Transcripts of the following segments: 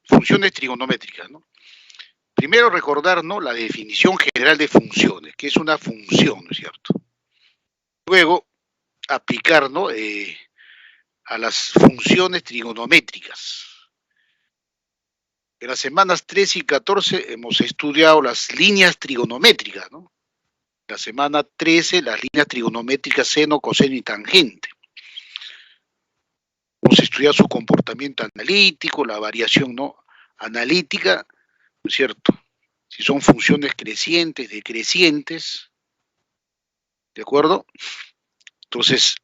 funciones trigonométricas, ¿no? Primero recordar, ¿no?, la definición general de funciones, que es una función, ¿no es cierto? Luego, aplicar, ¿no?, a las funciones trigonométricas. En las semanas 13 y 14 hemos estudiado las líneas trigonométricas, ¿no? La semana 13, las líneas trigonométricas seno, coseno y tangente. Hemos estudiado su comportamiento analítico, la variación, ¿no?, analítica, ¿no es cierto? Si son funciones crecientes, decrecientes, ¿de acuerdo? Entonces,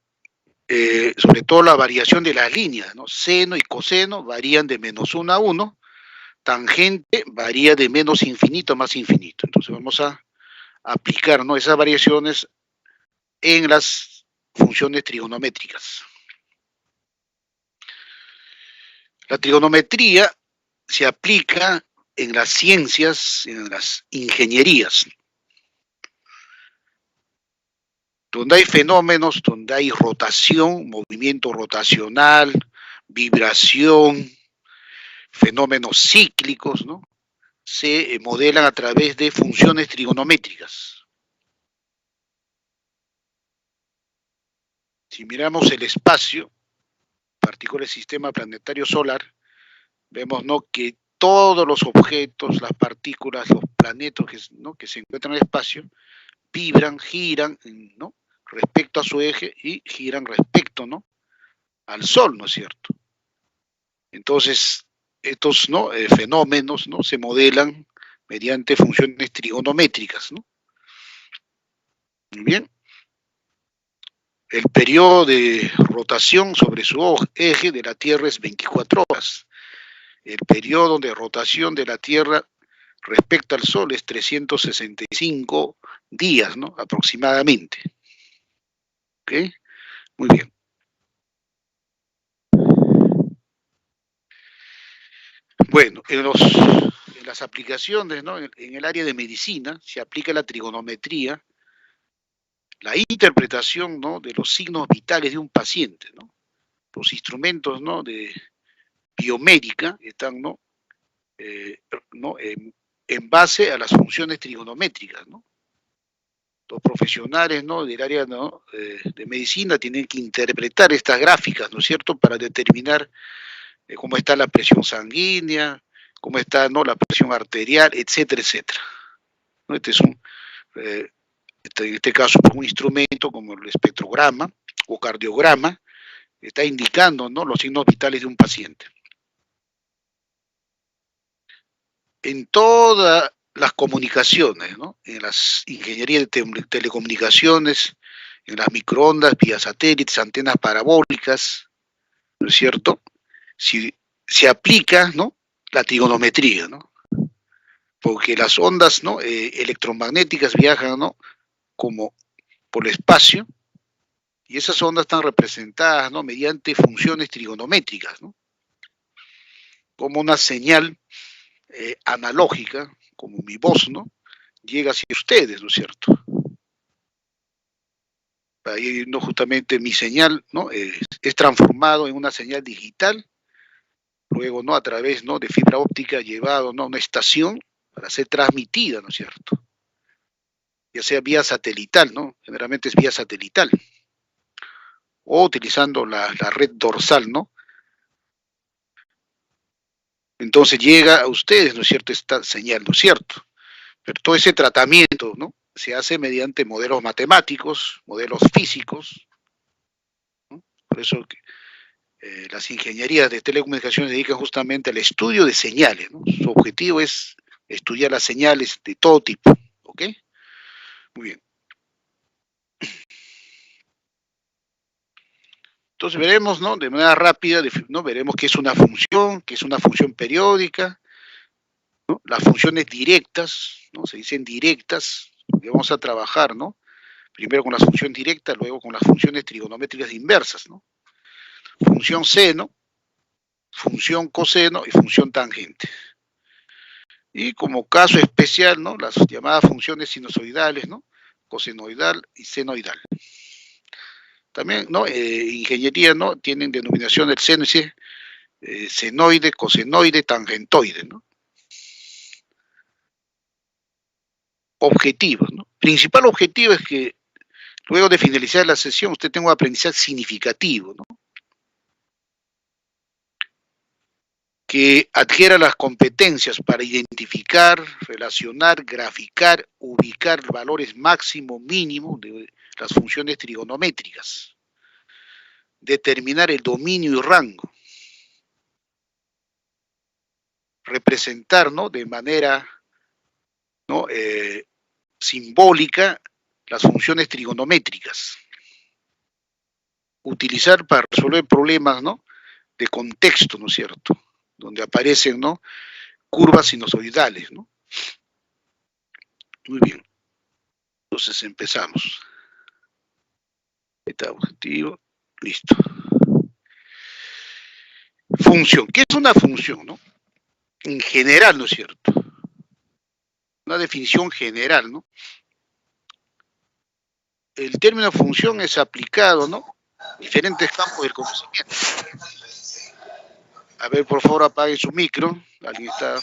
sobre todo la variación de las líneas, ¿no? Seno y coseno varían de -1 a 1, tangente varía de menos infinito a más infinito. Entonces vamos a aplicar, ¿no?, esas variaciones en las funciones trigonométricas. La trigonometría se aplica en las ciencias, en las ingenierías, donde hay fenómenos, donde hay rotación, movimiento rotacional, vibración, fenómenos cíclicos, ¿no?, se modelan a través de funciones trigonométricas. Si miramos el espacio, en particular el sistema planetario solar, vemos, ¿no?, que todos los objetos, las partículas, los planetas, ¿no?, que se encuentran en el espacio, vibran, giran, ¿no?, respecto a su eje y giran respecto, ¿no?, al Sol, ¿no es cierto? Entonces, estos, ¿no?, fenómenos, ¿no?, se modelan mediante funciones trigonométricas, ¿no? Muy bien. El periodo de rotación sobre su eje de la Tierra es 24 horas. El periodo de rotación de la Tierra respecto al Sol es 365 días, ¿no?, aproximadamente. ¿Ok? Muy bien. Bueno, en las aplicaciones, ¿no?, en el área de medicina se aplica la trigonometría, la interpretación, ¿no?, de los signos vitales de un paciente, ¿no? Los instrumentos, ¿no?, de biomédica están, ¿no?, ¿no?, en base a las funciones trigonométricas, ¿no? Los profesionales, ¿no?, del área, ¿no?, de medicina tienen que interpretar estas gráficas, ¿no es cierto?, para determinar cómo está la presión sanguínea, cómo está, ¿no?, la presión arterial, etcétera, etcétera, ¿no? Este es en este caso, un instrumento como el espectrograma o cardiograma, está indicando, ¿no?, los signos vitales de un paciente. En todas las comunicaciones, ¿no?, en las ingenierías de telecomunicaciones, en las microondas, vía satélites, antenas parabólicas, ¿no es cierto?, si se aplica, ¿no?, la trigonometría, ¿no?, porque las ondas, ¿no?, electromagnéticas viajan, ¿no?, como por el espacio, y esas ondas están representadas, ¿no?, mediante funciones trigonométricas, ¿no?, como una señal analógica, como mi voz, ¿no?, llega hacia ustedes, ¿no es cierto? Ahí, ¿no?, justamente mi señal, ¿no?, es transformado en una señal digital, luego, ¿no?, a través, ¿no?, de fibra óptica llevado, ¿no?, a una estación para ser transmitida, ¿no es cierto?, ya sea vía satelital, ¿no?, generalmente es vía satelital, o utilizando la red dorsal, ¿no? Entonces llega a ustedes, ¿no es cierto?, esta señal, ¿no es cierto? Pero todo ese tratamiento, ¿no?, se hace mediante modelos matemáticos, modelos físicos, ¿no? Por eso las ingenierías de telecomunicaciones se dedican justamente al estudio de señales, ¿no? Su objetivo es estudiar las señales de todo tipo, ¿ok? Muy bien. Entonces veremos, ¿no?, de manera rápida, ¿no?, veremos qué es una función periódica, ¿no? Las funciones directas, ¿no?, se dicen directas, porque vamos a trabajar, ¿no?, primero con la función directa, luego con las funciones trigonométricas inversas, ¿no? Función seno, función coseno y función tangente. Y como caso especial, ¿no?, las llamadas funciones sinusoidales, ¿no?, cosenoidal y senoidal. También, ¿no?, ingeniería, ¿no?, tienen denominación del seno, senoide, cosenoide, tangentoide, ¿no? Objetivos, ¿no? Principal objetivo es que luego de finalizar la sesión usted tenga un aprendizaje significativo, ¿no? Que adquiera las competencias para identificar, relacionar, graficar, ubicar valores máximo, mínimo de las funciones trigonométricas, determinar el dominio y rango, representar, ¿no?, de manera, ¿no?, simbólica las funciones trigonométricas, utilizar para resolver problemas, ¿no?, de contexto, ¿no es cierto?, donde aparecen, ¿no?, curvas sinusoidales, ¿no? Muy bien. Entonces empezamos. Está objetivo. Listo. Función. ¿Qué es una función, no? En general, ¿no es cierto? Una definición general, ¿no? El término función es aplicado, ¿no?, a diferentes campos del conocimiento. A ver, por favor, apague su micro. Alguien está.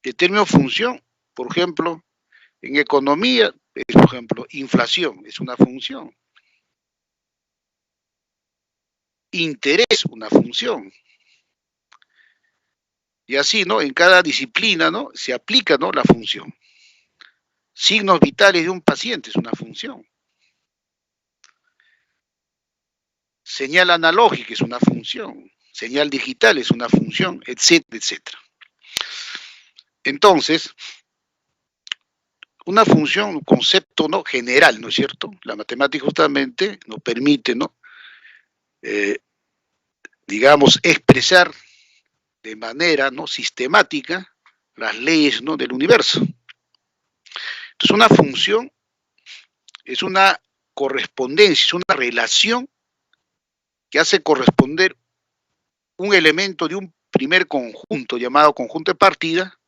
El término función, por ejemplo, en economía, es, por ejemplo, inflación, es una función. Interés, una función. Y así, ¿no?, en cada disciplina, ¿no?, se aplica, ¿no?, la función. Signos vitales de un paciente es una función. Señal analógica es una función. Señal digital es una función, etcétera, etcétera. Entonces, una función, un concepto, ¿no?, general, ¿no es cierto? La matemática justamente nos permite, ¿no?, digamos, expresar de manera, ¿no?, sistemática las leyes, ¿no?, del universo. Entonces, una función es una correspondencia, es una relación que hace corresponder un elemento de un primer conjunto llamado conjunto de partida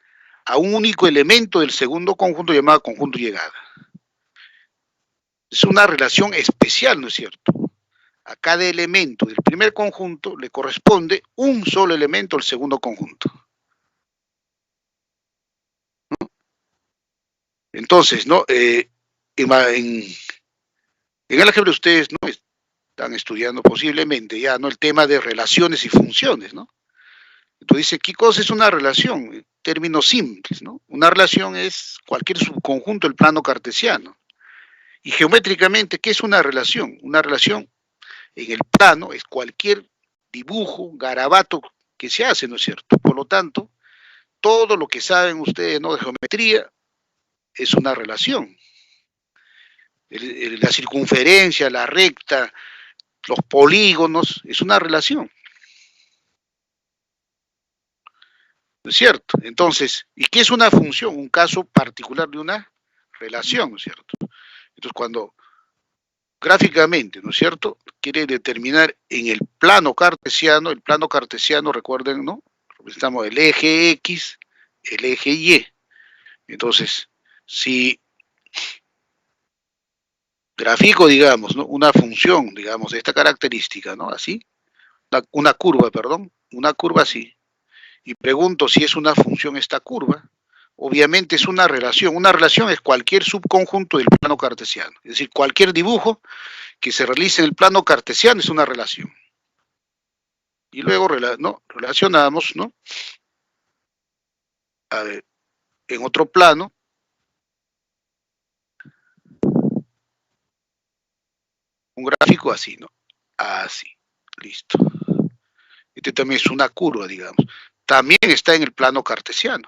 a un único elemento del segundo conjunto llamado conjunto de llegada. Es una relación especial, ¿no es cierto? A cada elemento del primer conjunto le corresponde un solo elemento del segundo conjunto, ¿no? Entonces, ¿no?, en el álgebra ustedes, ¿no?, están estudiando posiblemente ya, ¿no?, el tema de relaciones y funciones, ¿no? Entonces dice, ¿qué cosa es una relación? En términos simples, ¿no? Una relación es cualquier subconjunto del plano cartesiano. Y geométricamente, ¿qué es una relación? Una relación en el plano es cualquier dibujo, garabato que se hace, ¿no es cierto? Por lo tanto, todo lo que saben ustedes, ¿no?, de geometría es una relación. La circunferencia, la recta, los polígonos, es una relación. ¿No es cierto? Entonces, ¿y qué es una función? Un caso particular de una relación, ¿no es cierto? Entonces, cuando gráficamente, ¿no es cierto?, quiere determinar en el plano cartesiano, recuerden, ¿no?, representamos el eje X, el eje Y. Entonces, si grafico, digamos, ¿no?, una función, digamos, de esta característica, ¿no?, así, una curva, perdón, una curva así, y pregunto si es una función esta curva, obviamente es una relación. Una relación es cualquier subconjunto del plano cartesiano, es decir, cualquier dibujo que se realice en el plano cartesiano es una relación. Y luego, ¿no?, relacionamos, ¿no?, a ver, en otro plano, un gráfico así, ¿no? Así, listo. Este también es una curva, digamos. También está en el plano cartesiano.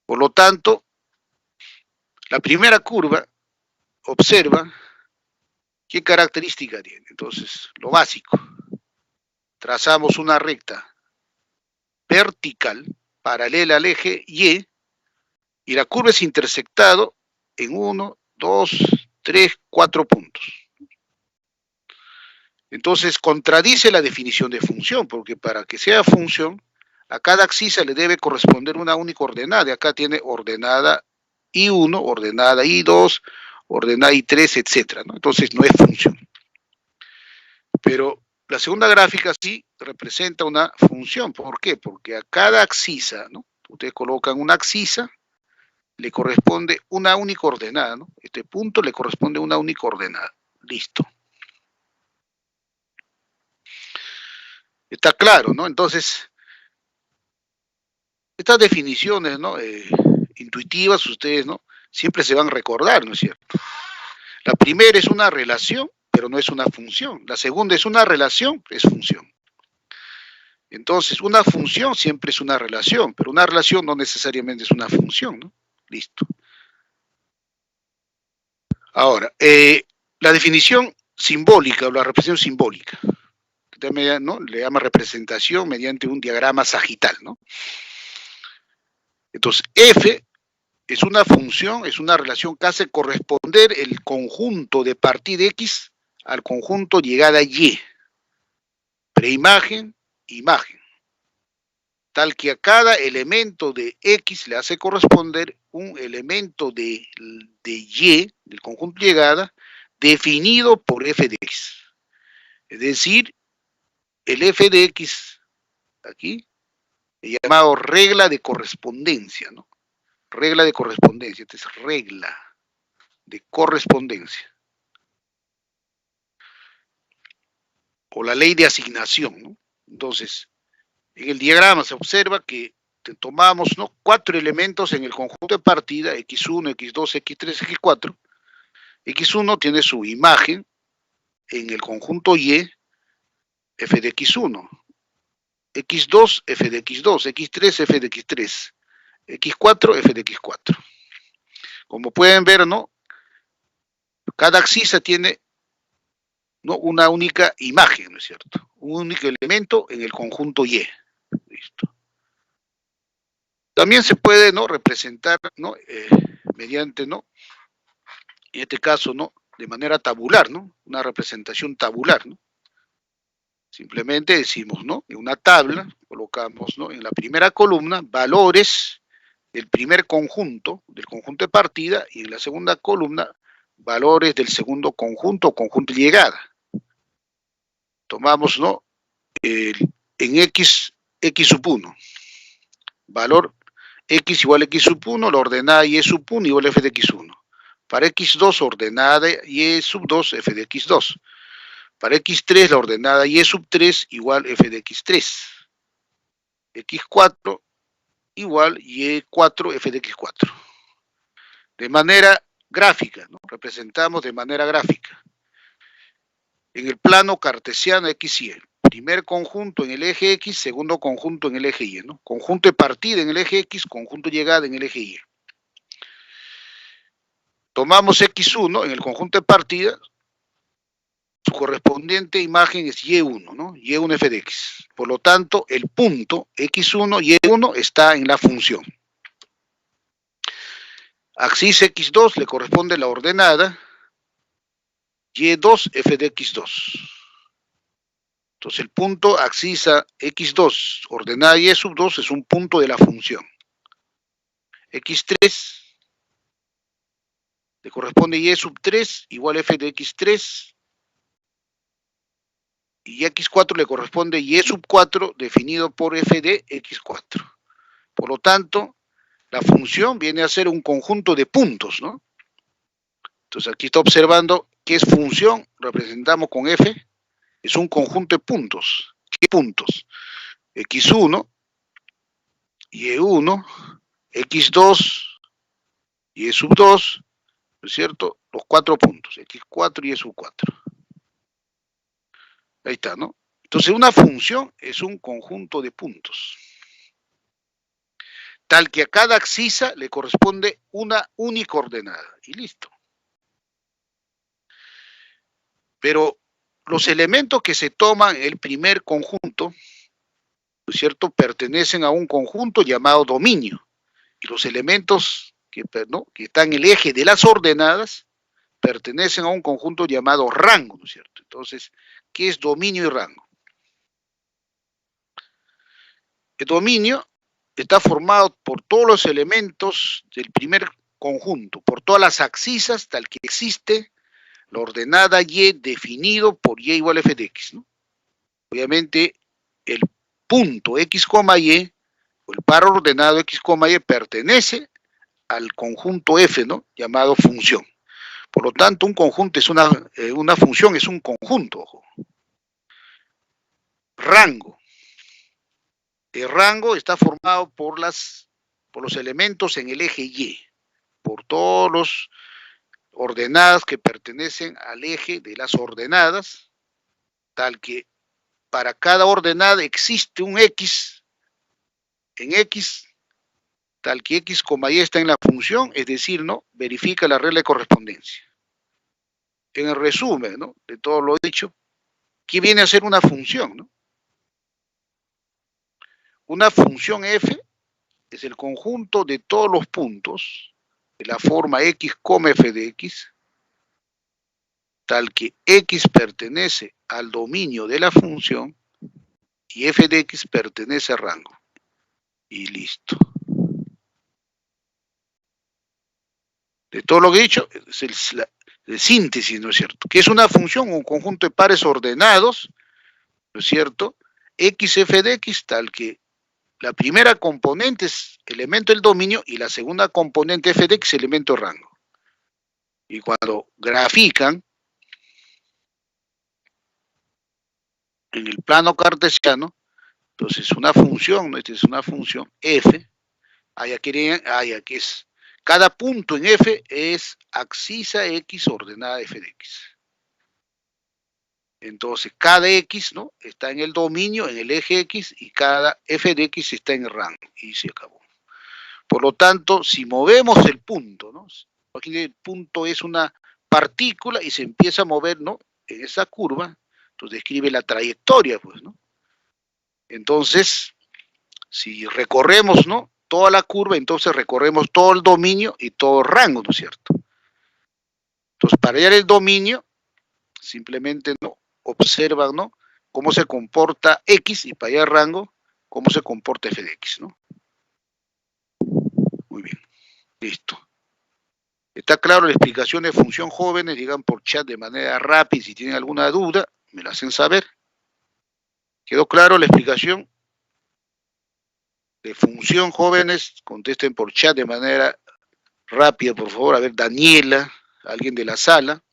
Por lo tanto, la primera curva, observa qué característica tiene. Entonces, lo básico, trazamos una recta vertical, paralela al eje Y la curva es intersectado en 1, 2, 3, 4 puntos. Entonces, contradice la definición de función, porque para que sea función, a cada axis le debe corresponder una única ordenada. Y acá tiene ordenada I1, ordenada I2, ordenada I3, etcétera, ¿no? Entonces, no es función. Pero La segunda gráfica sí representa una función. ¿Por qué? Porque a cada axisa, ¿no? Ustedes colocan una axisa, le corresponde una única ordenada, ¿no? Este punto le corresponde una única ordenada. Listo. Está claro, ¿no? Entonces, estas definiciones, ¿no? Intuitivas, ustedes, ¿no? Siempre se van a recordar, ¿no es cierto? La primera es una relación, pero no es una función. La segunda es una relación, es función. Entonces, una función siempre es una relación, pero una relación no necesariamente es una función, ¿no? Listo. Ahora, la definición simbólica o la representación simbólica, ¿no? Le llama representación mediante un diagrama sagital, ¿no? Entonces, F es una función, es una relación que hace corresponder el conjunto de partida X al conjunto llegada Y. Preimagen, imagen. Tal que a cada elemento de X le hace corresponder un elemento de Y, del conjunto llegada, definido por F de X. Es decir, el F de X, aquí, es llamado regla de correspondencia, ¿no? Regla de correspondencia, esta es regla de correspondencia. O la ley de asignación, ¿no? Entonces, en el diagrama se observa que tomamos, ¿no? 4 elementos en el conjunto de partida, X1, X2, X3, X4. X1 tiene su imagen en el conjunto Y, F de X1. X2, F de X2, X3, F de X3, X4, F de X4. Como pueden ver, ¿no? Cada axisa tiene, ¿no? Una única imagen, ¿no es cierto? Un único elemento en el conjunto Y. Listo. También se puede, ¿no? Representar, ¿no? Mediante, ¿no? En este caso, ¿no? De manera tabular, ¿no? Una representación tabular, ¿no? Simplemente decimos, ¿no? En una tabla colocamos, ¿no? En la primera columna valores del primer conjunto, del conjunto de partida, y en la segunda columna valores del segundo conjunto o conjunto de llegada. Tomamos, ¿no? En X sub 1, valor X igual a X sub 1, la ordenada Y sub 1 igual a F de X1. Para X2, ordenada Y sub 2, F de X2. Para X3, la ordenada Y sub 3 igual F de X3. X4 igual Y4, F de X4. De manera gráfica, ¿no? Representamos de manera gráfica. En el plano cartesiano X y Y. Primer conjunto en el eje X, segundo conjunto en el eje Y, ¿no? Conjunto de partida en el eje X, conjunto de llegada en el eje Y. Tomamos X1 en el conjunto de partida, su correspondiente imagen es Y1, ¿no? Y1 F de X. Por lo tanto, el punto X1, Y1 está en la función. Axis X2 le corresponde la ordenada Y2 F de X2. Entonces el punto axisa X2, ordenada Y sub 2, es un punto de la función. X3 le corresponde Y sub 3 igual a F de X3. Y X4 le corresponde Y sub 4 definido por F de X4. Por lo tanto, la función viene a ser un conjunto de puntos, ¿no? Entonces aquí está observando qué es función, representamos con F, es un conjunto de puntos. ¿Qué puntos? X1, Y1, X2, Y sub 2, ¿no es cierto? Los 4 puntos, X4 y Y sub 4. Ahí está, ¿no? Entonces una función es un conjunto de puntos, tal que a cada axisa le corresponde una única ordenada, y listo. Pero los elementos que se toman en el primer conjunto, ¿no es cierto?, pertenecen a un conjunto llamado dominio, y los elementos ¿no?, que están en el eje de las ordenadas pertenecen a un conjunto llamado rango, ¿no es cierto? Entonces, ¿qué es dominio y rango? El dominio está formado por todos los elementos del primer conjunto, por todas las axisas tal que existe la ordenada Y definido por Y igual a F de X, ¿no? obviamente el punto X, Y, o el par ordenado X, Y pertenece al conjunto F, ¿no? Llamado función. Por lo tanto, un conjunto es una función, es un conjunto, ojo. Rango. El rango está formado por los elementos en el eje Y, por todos los ordenadas que pertenecen al eje de las ordenadas, tal que para cada ordenada existe un X en X, tal que X, Y está en la función, es decir, ¿no? Verifica la regla de correspondencia. En el resumen, ¿no? De todo lo dicho, ¿qué viene a ser una función, ¿no? Una función f es el conjunto de todos los puntos de la forma x, f de x, tal que x pertenece al dominio de la función y f de x pertenece al rango. Y listo. De todo lo que he dicho, es la síntesis, ¿no es cierto? Que es una función, un conjunto de pares ordenados, ¿no es cierto? X, f de x, tal que la primera componente es elemento del dominio y la segunda componente f de x elemento del rango. Y cuando grafican en el plano cartesiano, entonces una función, ¿no? Esta es una función f, aquí es, cada punto en f es abscisa x ordenada f de x. Entonces cada x, ¿no? Está en el dominio, en el eje x, y cada f de x está en el rango, y se acabó. Por lo tanto, si movemos el punto, ¿no? Aquí el punto es una partícula y se empieza a mover, ¿no? En esa curva, entonces describe la trayectoria, pues, ¿no? Entonces, si recorremos, ¿no? Toda la curva, entonces recorremos todo el dominio y todo el rango, ¿no es cierto? Entonces, para hallar el dominio, simplemente, ¿no? Observan, ¿no? Cómo se comporta X, y para hallar el rango, cómo se comporta f de x, ¿no? Muy bien, listo. ¿Está claro la explicación de función, jóvenes? Digan por chat de manera rápida, si tienen alguna duda, me la hacen saber. ¿Quedó claro la explicación de función, jóvenes? Contesten por chat de manera rápida, por favor. A ver, Daniela, alguien de la sala.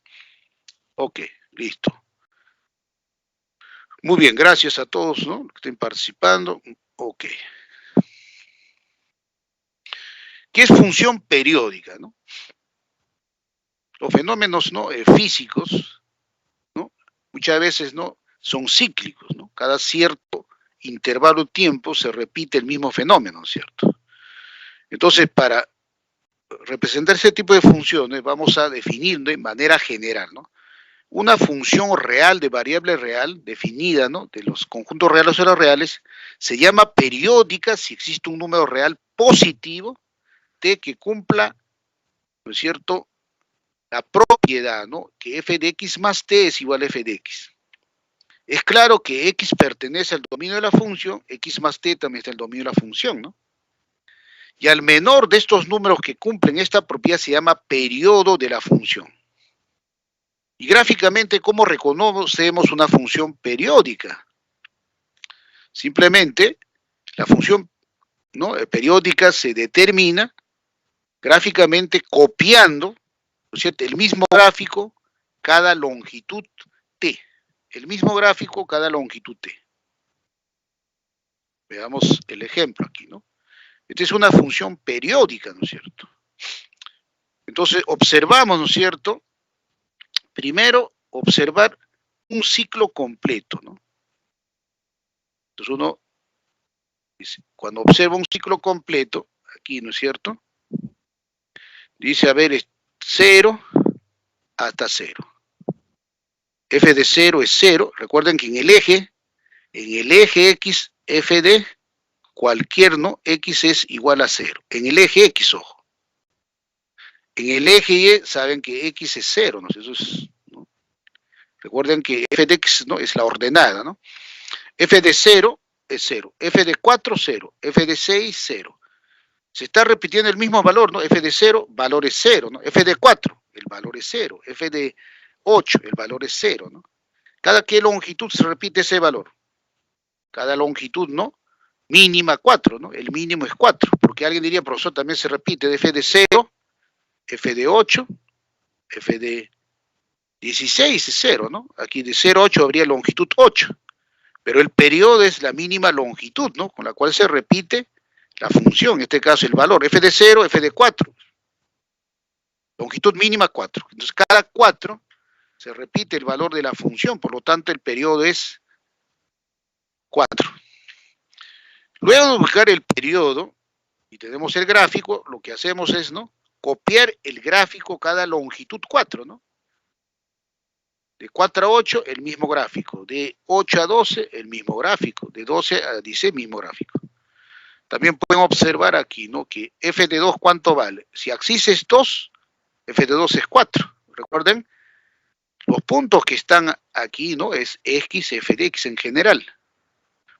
Ok, listo. Muy bien, gracias a todos, ¿no? Que estén participando. Ok. ¿Qué es función periódica, no? Los fenómenos, ¿no? Físicos, ¿no? Muchas veces, ¿no? Son cíclicos, ¿no? Cada cierto intervalo de tiempo se repite el mismo fenómeno, ¿cierto? Entonces, para representar ese tipo de funciones, vamos a definir de manera general, ¿no? Una función real de variable real, definida, ¿no? De los conjuntos reales o reales, se llama periódica si existe un número real positivo t que cumpla, ¿no es cierto?, la propiedad, ¿no? Que f de x más t es igual a f de x. Es claro que x pertenece al dominio de la función, x más t también está en el dominio de la función, ¿no? Y al menor de estos números que cumplen esta propiedad se llama periodo de la función. Y gráficamente, ¿cómo reconocemos una función periódica? Simplemente, la función, ¿no?, periódica se determina gráficamente copiando, ¿no es cierto?, el mismo gráfico cada longitud t. El mismo gráfico cada longitud t. Veamos el ejemplo aquí, ¿no? Esta es una función periódica, ¿no es cierto? Entonces, observamos, ¿no es cierto? Primero, observar un ciclo completo, ¿no? Entonces uno, cuando observa un ciclo completo, aquí, ¿no es cierto?, dice, a ver, es 0 hasta 0. F de 0 es 0. Recuerden que en el eje X, f de cualquier, ¿no?, X es igual a 0. En el eje X, ojo. En el eje Y, saben que X es 0, ¿no? Eso es, ¿no? Recuerden que f de X, ¿no?, es la ordenada, ¿no? F de 0 es 0. F de 4, 0. F de 6, 0. Se está repitiendo el mismo valor, ¿no? F de 0, valor es 0, ¿no? F de 4, el valor es 0. F de 8, el valor es 0, ¿no? Cada que longitud se repite ese valor. cada longitud, ¿no? Mínima 4, ¿no? El mínimo es 4, porque alguien diría, profesor, también se repite de f de 0, f de 8, f de 16 es 0, ¿no? Aquí de 0 a 8 habría longitud 8, pero el periodo es la mínima longitud, ¿no? Con la cual se repite la función, en este caso el valor, f de 0, f de 4, longitud mínima 4. Entonces cada 4 se repite el valor de la función, por lo tanto el periodo es 4. Luego de buscar el periodo y tenemos el gráfico, lo que hacemos es, ¿no? Copiar el gráfico cada longitud 4, ¿no? De 4 a 8, el mismo gráfico. De 8 a 12, el mismo gráfico. De 12 a 16, mismo gráfico. También pueden observar aquí, ¿no? Que f de 2, ¿cuánto vale? Si axis es 2, f de 2 es 4. Recuerden, los puntos que están aquí, ¿no? Es x, f de x en general.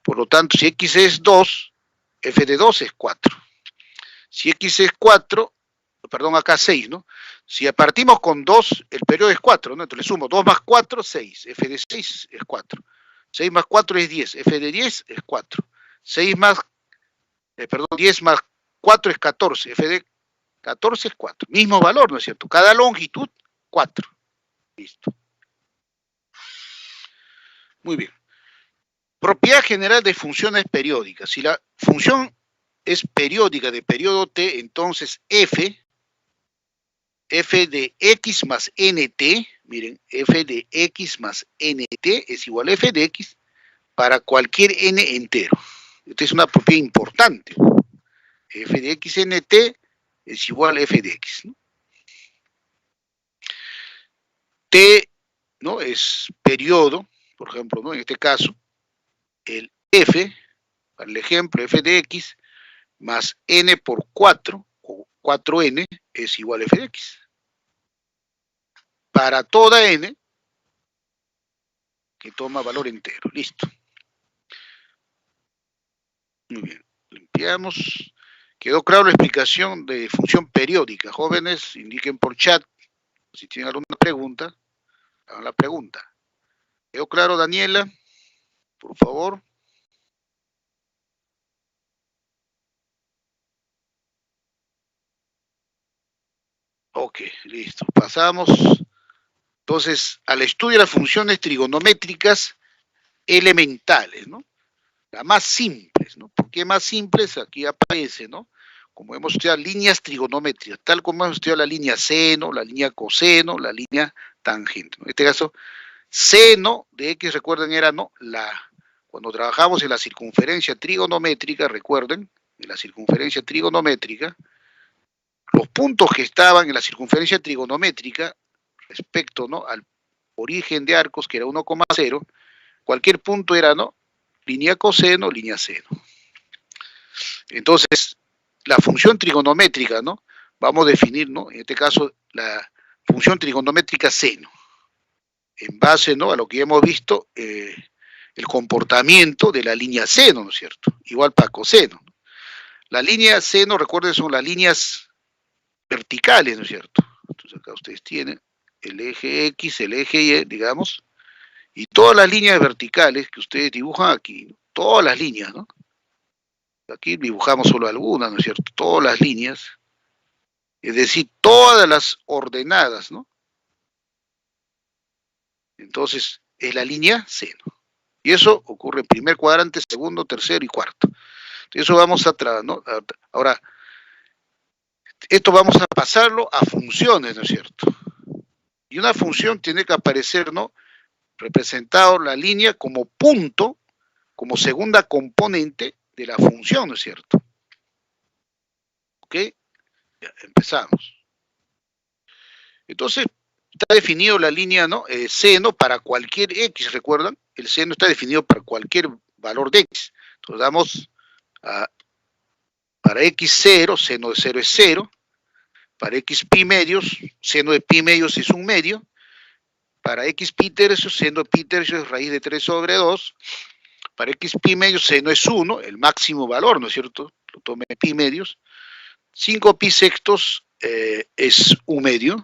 Por lo tanto, si x es 2, f de 2 es 4. Si x es 4, perdón, acá 6, ¿no? Si partimos con 2, el periodo es 4, ¿no? Entonces le sumo 2 más 4, 6. F de 6 es 4. 6 más 4 es 10. F de 10 es 4. 6 más, 10 más 4 es 14. F de 14 es 4. Mismo valor, ¿no es cierto? Cada longitud, 4. Listo. Muy bien. Propiedad general de funciones periódicas. Si la función es periódica de periodo t, entonces f de x más nt, miren, f de x más nt es igual a f de x para cualquier n entero. Esta es una propiedad importante. F de x nt es igual a f de x, ¿no? T, ¿no? Es periodo, por ejemplo, ¿no? En este caso, el f, para el ejemplo, f de x más n por 4, o 4n, es igual a f de x. Para toda n que toma valor entero. Listo. Muy bien. Limpiamos. ¿Quedó claro la explicación de función periódica? Jóvenes, indiquen por chat si tienen alguna pregunta. Hagan la pregunta. ¿Quedó claro, Daniela? Por favor. Ok, listo. Pasamos entonces al estudio de las funciones trigonométricas elementales, ¿no? Las más simples, ¿no? ¿Por qué más simples? Aquí aparece, ¿no? Como hemos estudiado líneas trigonométricas, tal como hemos estudiado la línea seno, la línea coseno, la línea tangente, ¿no? En este caso, seno de x, recuerden, era, ¿no? Cuando trabajamos en la circunferencia trigonométrica, recuerden, en la circunferencia trigonométrica, los puntos que estaban en la circunferencia trigonométrica respecto, ¿no? Al origen de arcos, que era 1,0, cualquier punto era, ¿no? Línea coseno, línea seno. Entonces, la función trigonométrica, ¿no? Vamos a definir, ¿no? En este caso, la función trigonométrica seno. En base, ¿no? A lo que hemos visto, el comportamiento de la línea seno, ¿no es cierto? Igual para coseno. La línea seno, recuerden, son las líneas verticales, ¿no es cierto? Entonces acá ustedes tienen el eje X, el eje Y, digamos, y todas las líneas verticales que ustedes dibujan aquí, ¿no? Todas las líneas, ¿no? Aquí dibujamos solo algunas, ¿no es cierto? Todas las líneas, es decir, todas las ordenadas, ¿no? Entonces, es la línea seno. Y eso ocurre en primer cuadrante, segundo, tercero y cuarto. Eso vamos a ¿no? Ahora, esto vamos a pasarlo a funciones, ¿no es cierto? Y una función tiene que aparecer, ¿no? Representado la línea como punto, como segunda componente de la función, ¿no es cierto? ¿Ok? Ya, empezamos. Entonces, está definido la línea, ¿no? Seno para cualquier x, ¿recuerdan? El seno está definido para cualquier valor de x. Entonces damos para x0, seno de 0 es 0. Para x pi medios, seno de pi medios es 1 medio. Para x pi tercios, seno de pi tercios es raíz de 3 sobre 2. Para x pi medios, seno es 1, el máximo valor, ¿no es cierto? Lo tomé pi medios. 5 pi sextos es 1 medio.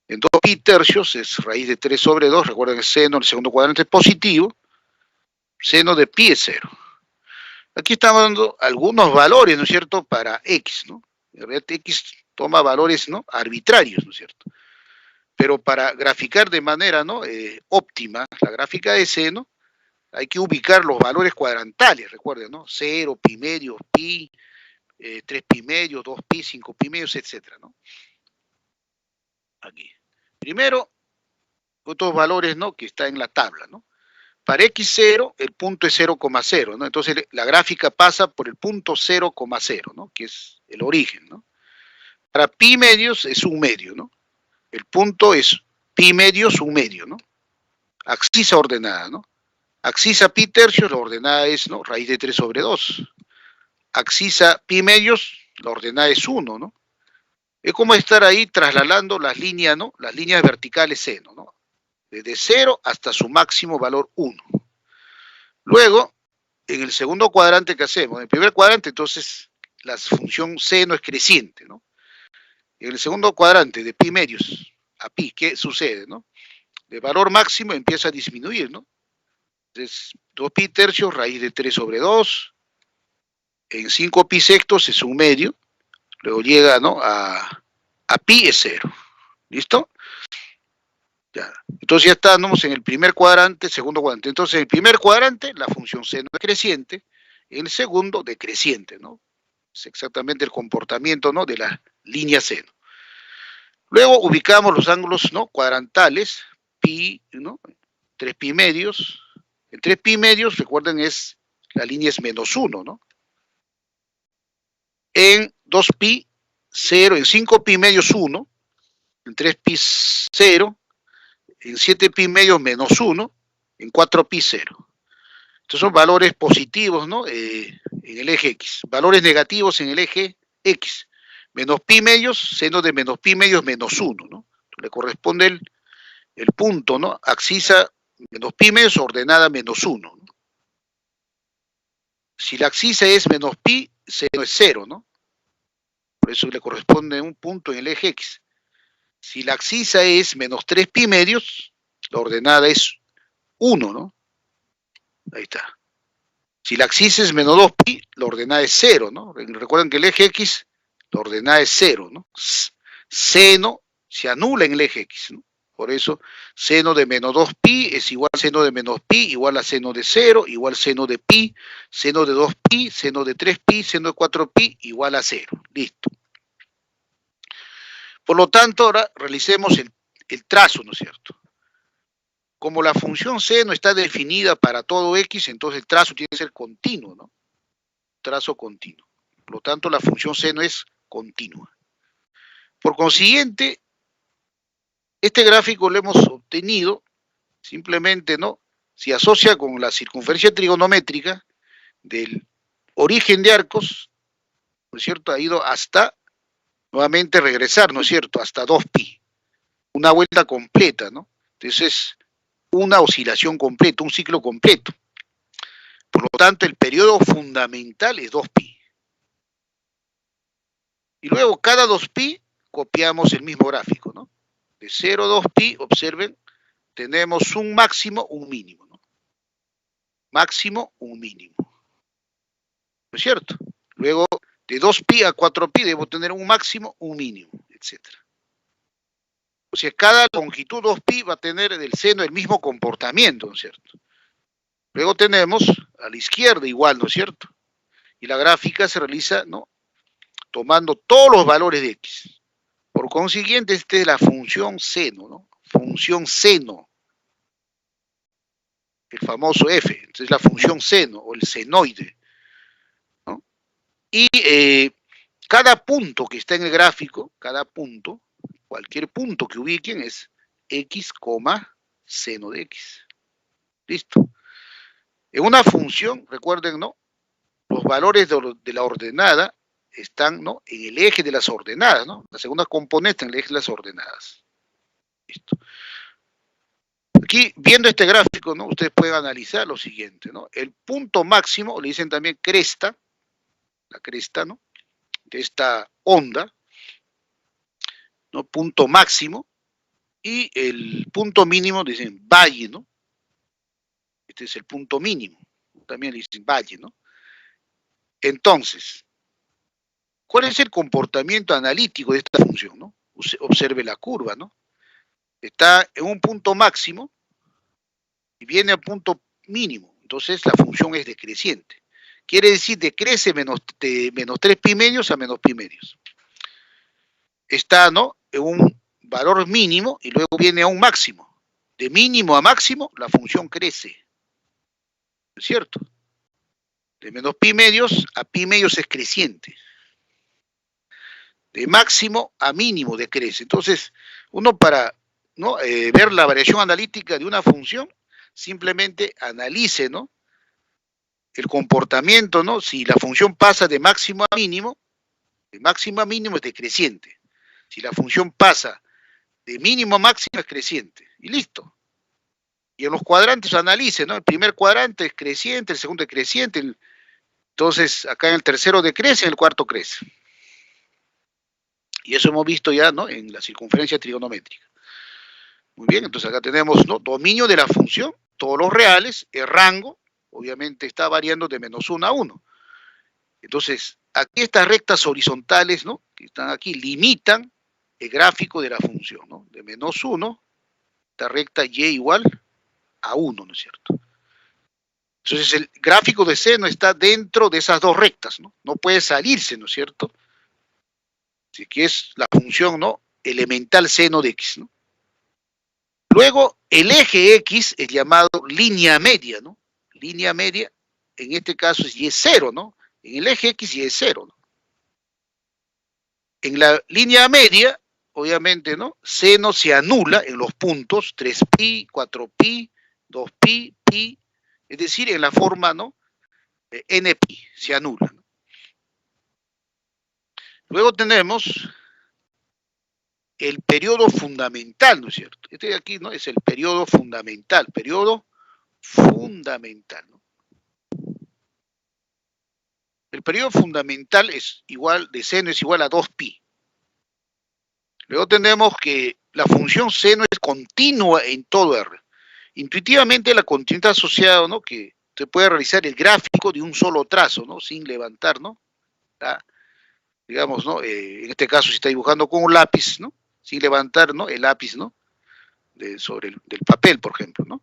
En 2 pi tercios es raíz de 3 sobre 2. Recuerden que seno, el segundo cuadrante es positivo. Seno de pi es 0. Aquí estamos dando algunos valores, ¿no es cierto?, para x, ¿no? En realidad x toma valores, ¿no?, arbitrarios, ¿no es cierto? Pero para graficar de manera, ¿no?, óptima la gráfica de seno, hay que ubicar los valores cuadrantales, recuerden, ¿no? 0, pi medios, pi, 3 pi medios, 2 pi, 5 pi medios, etcétera, ¿no? Aquí. Primero, otros valores, ¿no?, que está en la tabla, ¿no? Para x0, el punto es 0,0, ¿no? Entonces la gráfica pasa por el punto 0,0, ¿no?, que es el origen, ¿no? Para pi medios es un medio, ¿no? El punto es pi medios, un medio, ¿no? Abscisa ordenada, ¿no? Abscisa pi tercios, la ordenada es, ¿no?, raíz de 3 sobre 2. Abscisa pi medios, la ordenada es 1, ¿no? Es como estar ahí trasladando las líneas, ¿no?, las líneas verticales seno, ¿no? Desde 0 hasta su máximo valor 1. Luego, en el segundo cuadrante que hacemos, en el primer cuadrante, entonces, la función seno es creciente, ¿no? En el segundo cuadrante, de pi medios a pi, ¿qué sucede, no? El valor máximo empieza a disminuir, ¿no? Entonces, 2 pi tercios, raíz de 3 sobre 2, en 5 pi sextos es un medio, luego llega, ¿no?, a pi es 0. ¿Listo? Ya. Entonces ya estamos en el primer cuadrante, segundo cuadrante. Entonces en el primer cuadrante la función seno es creciente, en el segundo decreciente, ¿no? Es exactamente el comportamiento, ¿no?, de la línea seno. Luego ubicamos los ángulos, ¿no?, cuadrantales, pi, ¿no?, 3 pi medios. En 3 pi medios, recuerden, la línea es menos 1, ¿no? En 2 pi, 0, en 5 pi medios 1, en 3 pi 0, en 7 pi medios menos 1, en 4 pi 0. Estos son valores positivos, ¿no?, en el eje X. Valores negativos en el eje X. Menos pi medios, seno de menos pi medios menos 1, ¿no? Le corresponde el punto, ¿no?, abscisa menos pi medios ordenada menos 1, ¿no? Si la abscisa es menos pi, seno es 0, ¿no? Por eso le corresponde un punto en el eje X. Si la abscisa es menos 3 pi medios, la ordenada es 1, ¿no? Ahí está. Si la abscisa es menos 2 pi, la ordenada es 0, ¿no? Recuerden que el eje X, la ordenada es 0, ¿no? Seno se anula en el eje X, ¿no? Por eso, seno de menos 2 pi es igual a seno de menos pi, igual a seno de 0, igual seno de pi, seno de 2 pi, seno de 3 pi, seno de 4 pi, igual a 0. Listo. Por lo tanto, ahora realicemos el trazo, ¿no es cierto? Como la función seno está definida para todo x, entonces el trazo tiene que ser continuo, ¿no? Trazo continuo. Por lo tanto, la función seno es continua. Por consiguiente, este gráfico lo hemos obtenido simplemente, ¿no?, si asocia con la circunferencia trigonométrica del origen de Arcos, ¿no es cierto?, ha ido hasta, nuevamente regresar, ¿no es cierto?, hasta 2 pi. Una vuelta completa, ¿no? Entonces, una oscilación completa, un ciclo completo. Por lo tanto, el periodo fundamental es 2 pi. Y luego, cada 2 pi, copiamos el mismo gráfico, ¿no? De 0 a 2 pi, observen, tenemos un máximo, un mínimo, ¿no? Máximo, un mínimo. ¿No es cierto? Luego, de 2 pi a 4 pi, debo tener un máximo, un mínimo, etc. O sea, cada longitud 2 pi va a tener del seno el mismo comportamiento, ¿no es cierto? Luego tenemos a la izquierda igual, ¿no es cierto? Y la gráfica se realiza, ¿no?, tomando todos los valores de x. Por consiguiente, esta es la función seno, ¿no? Función seno. El famoso f. Entonces, la función seno o el senoide, ¿no? Y cada punto que está en el gráfico, cada punto, cualquier punto que ubiquen es x, seno de x. Listo. En una función, recuerden, ¿no?, los valores de la ordenada están, ¿no?, en el eje de las ordenadas, ¿no? La segunda componente en el eje de las ordenadas. Listo. Aquí, viendo este gráfico, ¿no?, ustedes pueden analizar lo siguiente, ¿no? El punto máximo, le dicen también cresta, la cresta, ¿no?, de esta onda, ¿no?, punto máximo, y el punto mínimo, dicen valle, ¿no? Este es el punto mínimo. También le dicen valle, ¿no? Entonces, ¿cuál es el comportamiento analítico de esta función, no? Observe la curva, ¿no? Está en un punto máximo y viene al punto mínimo. Entonces, la función es decreciente. Quiere decir, decrece de menos 3 pi medios a menos pi medios. Está, ¿no?, en un valor mínimo y luego viene a un máximo. De mínimo a máximo, la función crece. ¿Es cierto? De menos pi medios a pi medios es creciente. De máximo a mínimo decrece. Entonces, uno para, ¿no?, ver la variación analítica de una función, simplemente analice, ¿no?, el comportamiento, ¿no? Si la función pasa de máximo a mínimo es decreciente. Si la función pasa de mínimo a máximo es creciente. Y listo. Y en los cuadrantes analice, ¿no? El primer cuadrante es creciente, el segundo es creciente, entonces acá en el tercero decrece, en el cuarto crece. Y eso hemos visto ya, ¿no?, en la circunferencia trigonométrica. Muy bien, entonces acá tenemos, ¿no?, dominio de la función, todos los reales, el rango, obviamente está variando de menos 1 a 1. Entonces, aquí estas rectas horizontales, ¿no?, que están aquí, limitan el gráfico de la función, ¿no? De menos 1, esta recta y igual a 1, ¿no es cierto? Entonces, el gráfico de seno está dentro de esas dos rectas, ¿no? No puede salirse, ¿no es cierto? Así que es la función, ¿no?, elemental seno de x, ¿no? Luego, el eje x es llamado línea media, ¿no? Línea media, en este caso es y es 0, ¿no? En el eje x y es 0, ¿no? En la línea media, obviamente, ¿no?, seno se anula en los puntos 3pi, 4pi, 2pi, pi, es decir, en la forma, ¿no?, npi, se anula, ¿no? Luego tenemos el periodo fundamental, ¿no es cierto? Este de aquí, ¿no?, es el periodo fundamental, ¿no? El periodo fundamental es igual, de seno es igual a 2pi. Luego tenemos que la función seno es continua en todo R. Intuitivamente la continuidad asociada, ¿no?, que se puede realizar el gráfico de un solo trazo, ¿no?, sin levantar, ¿no? Digamos, ¿no?, en este caso si está dibujando con un lápiz, ¿no?, sin levantar, ¿no?, el lápiz, ¿no?, sobre del papel, por ejemplo, ¿no?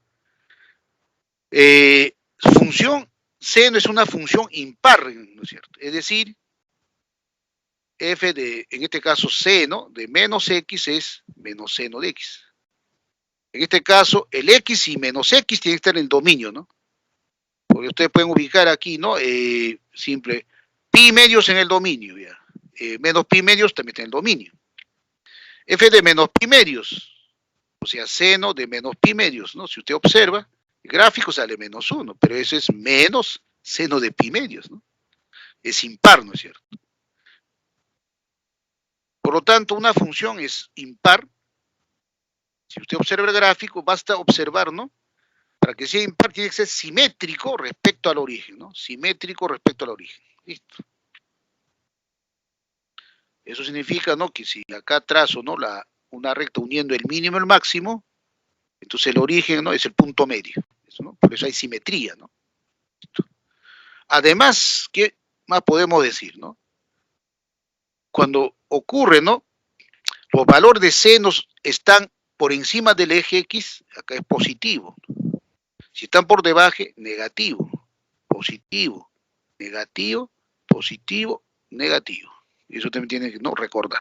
Función seno es una función impar, ¿no es cierto? Es decir, f de, en este caso, seno de menos x es menos seno de x. En este caso, el x y menos x tienen que estar en el dominio, ¿no? Porque ustedes pueden ubicar aquí, ¿no?, simple, pi medios en el dominio, ya. Menos pi medios también está en el dominio. F de menos pi medios, o sea, seno de menos pi medios, ¿no? Si usted observa, el gráfico sale menos 1, pero eso es menos seno de pi medios, ¿no? Es impar, ¿no es cierto? Por lo tanto, una función es impar. Si usted observa el gráfico, basta observar, ¿no? Para que sea impar tiene que ser simétrico respecto al origen, ¿no? Simétrico respecto al origen. Listo. Eso significa, ¿no?, que si acá trazo, ¿no?, una recta uniendo el mínimo y el máximo, entonces el origen, ¿no?, es el punto medio. Eso, ¿no? Por eso hay simetría, ¿no? Listo. Además, ¿qué más podemos decir, no? Cuando ocurre, ¿no?, los valores de senos están por encima del eje X, acá es positivo. Si están por debajo, negativo, positivo, negativo, positivo, negativo. Eso también tiene que, ¿no?, recordar.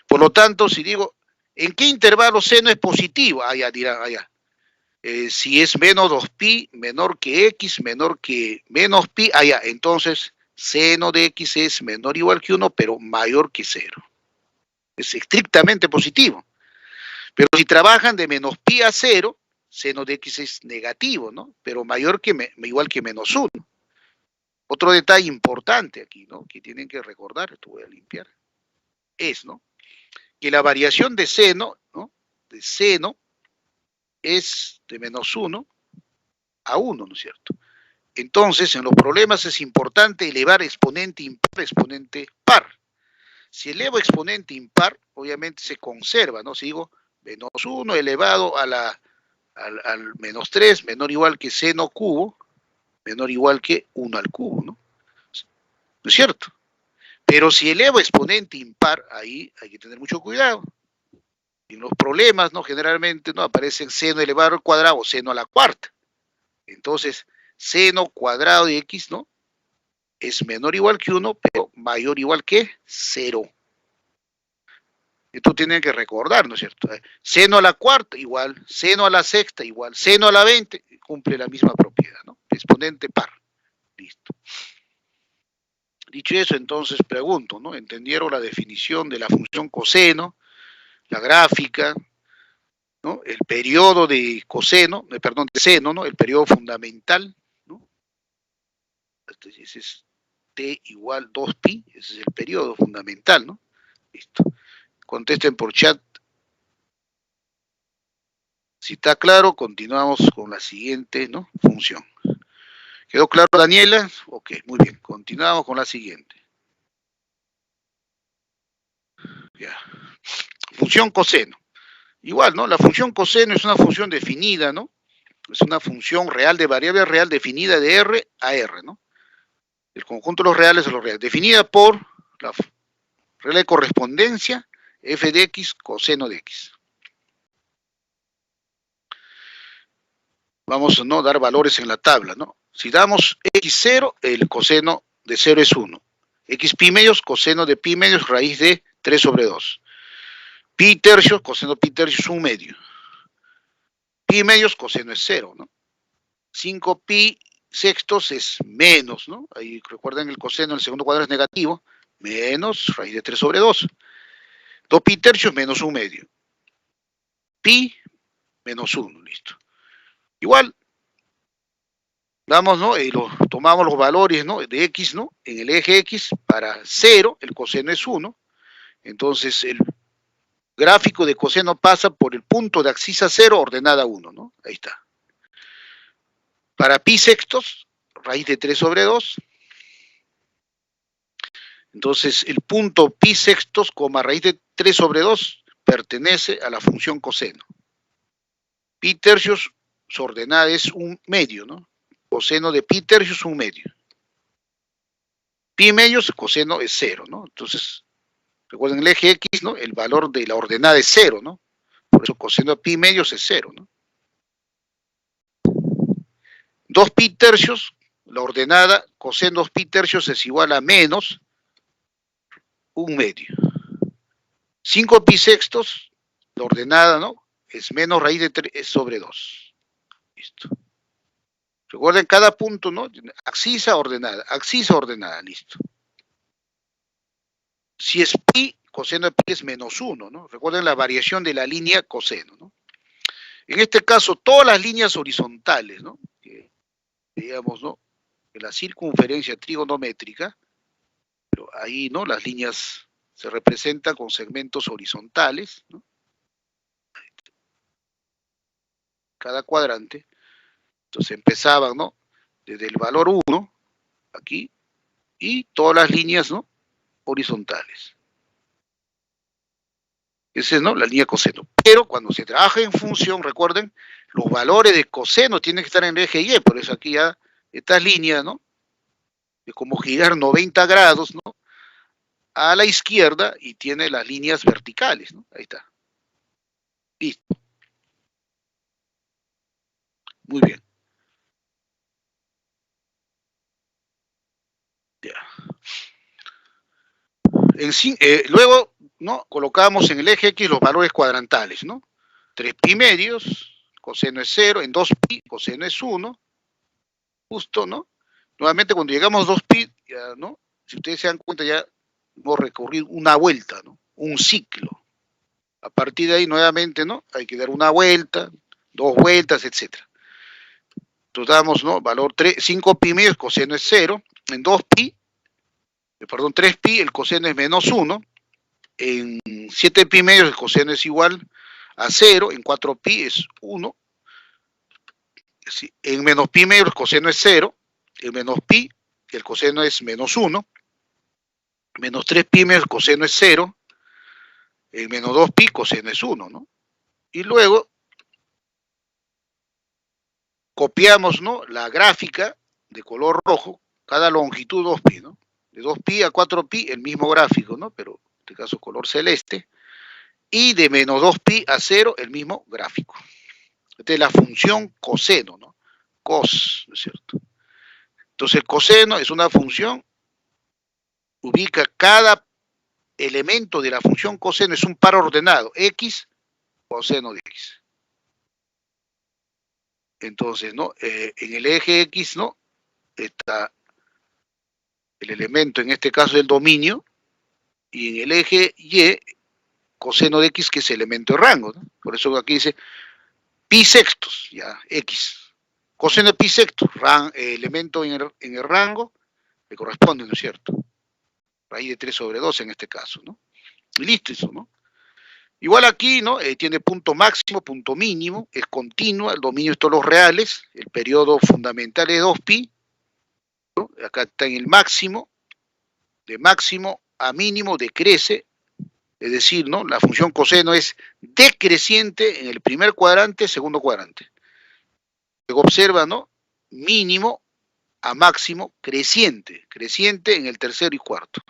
Por lo tanto, si digo, ¿en qué intervalo seno es positivo? Allá dirán, allá. Si es menos 2pi, menor que x, menor que menos pi, allá. Entonces, seno de x es menor o igual que 1, pero mayor que 0. Es estrictamente positivo. Pero si trabajan de menos pi a 0, seno de x es negativo, ¿no? Pero mayor que, igual que menos 1. Otro detalle importante aquí, ¿no?, que tienen que recordar, esto voy a limpiar, es, ¿no?, que la variación de seno, ¿no?, de seno es de menos 1 a 1, ¿no es cierto? Entonces, en los problemas es importante elevar exponente impar a exponente par. Si elevo exponente impar, obviamente se conserva, ¿no? Si digo menos 1 elevado a al menos 3, menor o igual que seno cubo, menor o igual que 1 al cubo, ¿no? ¿No es cierto? Pero si elevo exponente impar, ahí hay que tener mucho cuidado. En los problemas, ¿no? Generalmente, ¿no? Aparecen seno elevado al cuadrado o seno a la cuarta. Entonces, seno cuadrado de x, ¿no? Es menor o igual que 1, pero mayor o igual que 0. Esto tienen que recordar, ¿no es cierto? Seno a la cuarta igual, seno a la sexta igual, seno a la 20 cumple la misma propiedad, ¿no? Exponente par. Listo. Dicho eso, entonces pregunto, ¿no? ¿Entendieron la definición de la función coseno, la gráfica, ¿no? El periodo de coseno, perdón, de seno, ¿no? El periodo fundamental, ¿no? Ese es t igual 2pi, ese es el periodo fundamental, ¿no? Listo. Contesten por chat. Si está claro, continuamos con la siguiente, ¿no? Función. ¿Quedó claro, Daniela? Ok, muy bien. Continuamos con la siguiente. Ya. Función coseno. Igual, ¿no? La función coseno es una función definida, ¿no? Es una función real de variable real definida de R a R, ¿no? El conjunto de los reales a los reales. Definida por la regla de correspondencia, f de x coseno de x. Vamos a ¿no? dar valores en la tabla, ¿no? Si damos x0, el coseno de 0 es 1. X pi medios, coseno de pi medios, raíz de 3 sobre 2. Pi tercios, coseno pi tercios, 1 medio. Pi medios, coseno es 0, ¿no? 5 pi sextos es menos, ¿no? Ahí recuerden el coseno en el segundo cuadrado es negativo, menos raíz de 3 sobre 2. 2 pi tercios menos 1 medio. Pi menos 1, listo. Igual, damos, ¿no? Tomamos los valores, ¿no? De x, ¿no? En el eje x para 0, el coseno es 1. Entonces, el gráfico de coseno pasa por el punto de abscisa 0, ordenada 1, ¿no? Ahí está. Para pi sextos, raíz de 3 sobre 2. Entonces, el punto pi sextos, raíz de 3 sobre 2, pertenece a la función coseno. Pi tercios, su ordenada es 1 medio, ¿no? Coseno de pi tercios, 1 medio. Pi medios, coseno es 0, ¿no? Entonces, recuerden el eje x, ¿no? El valor de la ordenada es 0, ¿no? Por eso coseno de pi medios es 0, ¿no? 2 pi tercios, la ordenada coseno 2 pi tercios es igual a menos 1 medio. 5 pi sextos, la ordenada, ¿no? Es menos raíz de 3 sobre 2. Listo. Recuerden cada punto, ¿no? Abscisa ordenada, listo. Si es pi, coseno de pi es menos 1, ¿no? Recuerden la variación de la línea coseno, ¿no? En este caso, todas las líneas horizontales, ¿no? Digamos, ¿no? De la circunferencia trigonométrica, pero ahí, ¿no? Las líneas se representan con segmentos horizontales, ¿no? Cada cuadrante. Entonces empezaban, ¿no? Desde el valor 1, aquí, y todas las líneas, ¿no? Horizontales. Esa es, ¿no? La línea coseno. Pero cuando se trabaja en función, recuerden, los valores de coseno tienen que estar en el eje Y, por eso aquí ya estas líneas, ¿no? De como girar 90 grados, ¿no? A la izquierda y tiene las líneas verticales, ¿no? Ahí está. Listo. Muy bien. Ya. Luego, ¿no? Colocamos en el eje X los valores cuadrantales, ¿no? 3 pi medios, coseno es 0, en 2 pi, coseno es 1, justo, ¿no? Nuevamente cuando llegamos a 2 pi, ya, ¿no? Si ustedes se dan cuenta ya hemos recorrido una vuelta, ¿no? Un ciclo. A partir de ahí nuevamente, ¿no? Hay que dar una vuelta, 2 vueltas, etcétera. Entonces damos, ¿no? Valor 5 pi medios, coseno es 0, en 2 pi, perdón, 3 pi, el coseno es menos 1, en 7 pi medios el coseno es igual a 0, en 4 pi es 1, en menos pi medios el coseno es 0, en menos pi el coseno es menos 1, menos 3 pi medios el coseno es 0, en menos 2 pi coseno es 1, ¿no? Y luego copiamos, ¿no? La gráfica de color rojo, cada longitud 2pi, ¿no? De 2pi a 4pi el mismo gráfico, ¿no? Pero en este caso color celeste. Y de menos 2pi a 0 el mismo gráfico. Esta es la función coseno, ¿no? Cos, ¿no es cierto? Entonces el coseno es una función, ubica cada elemento de la función coseno, es un par ordenado, x, coseno de x. Entonces, ¿no? En el eje x, ¿no? Está el elemento, en este caso el dominio, y en el eje y, coseno de x, que es elemento de rango, ¿no? Por eso aquí dice pi sextos, ya, x. Coseno de pi sextos, elemento en el rango, le corresponde, ¿no es cierto? Raíz de 3 sobre 2 en este caso, ¿no? Y listo eso, ¿no? Igual aquí, ¿no? Tiene punto máximo, punto mínimo, es continua, el dominio es todos los reales, el periodo fundamental es 2pi, ¿no? Acá está en el máximo, de máximo a mínimo decrece, es decir, ¿no? La función coseno es decreciente en el primer cuadrante, segundo cuadrante. Luego observa, ¿no? Mínimo a máximo creciente, creciente en el tercero y cuarto.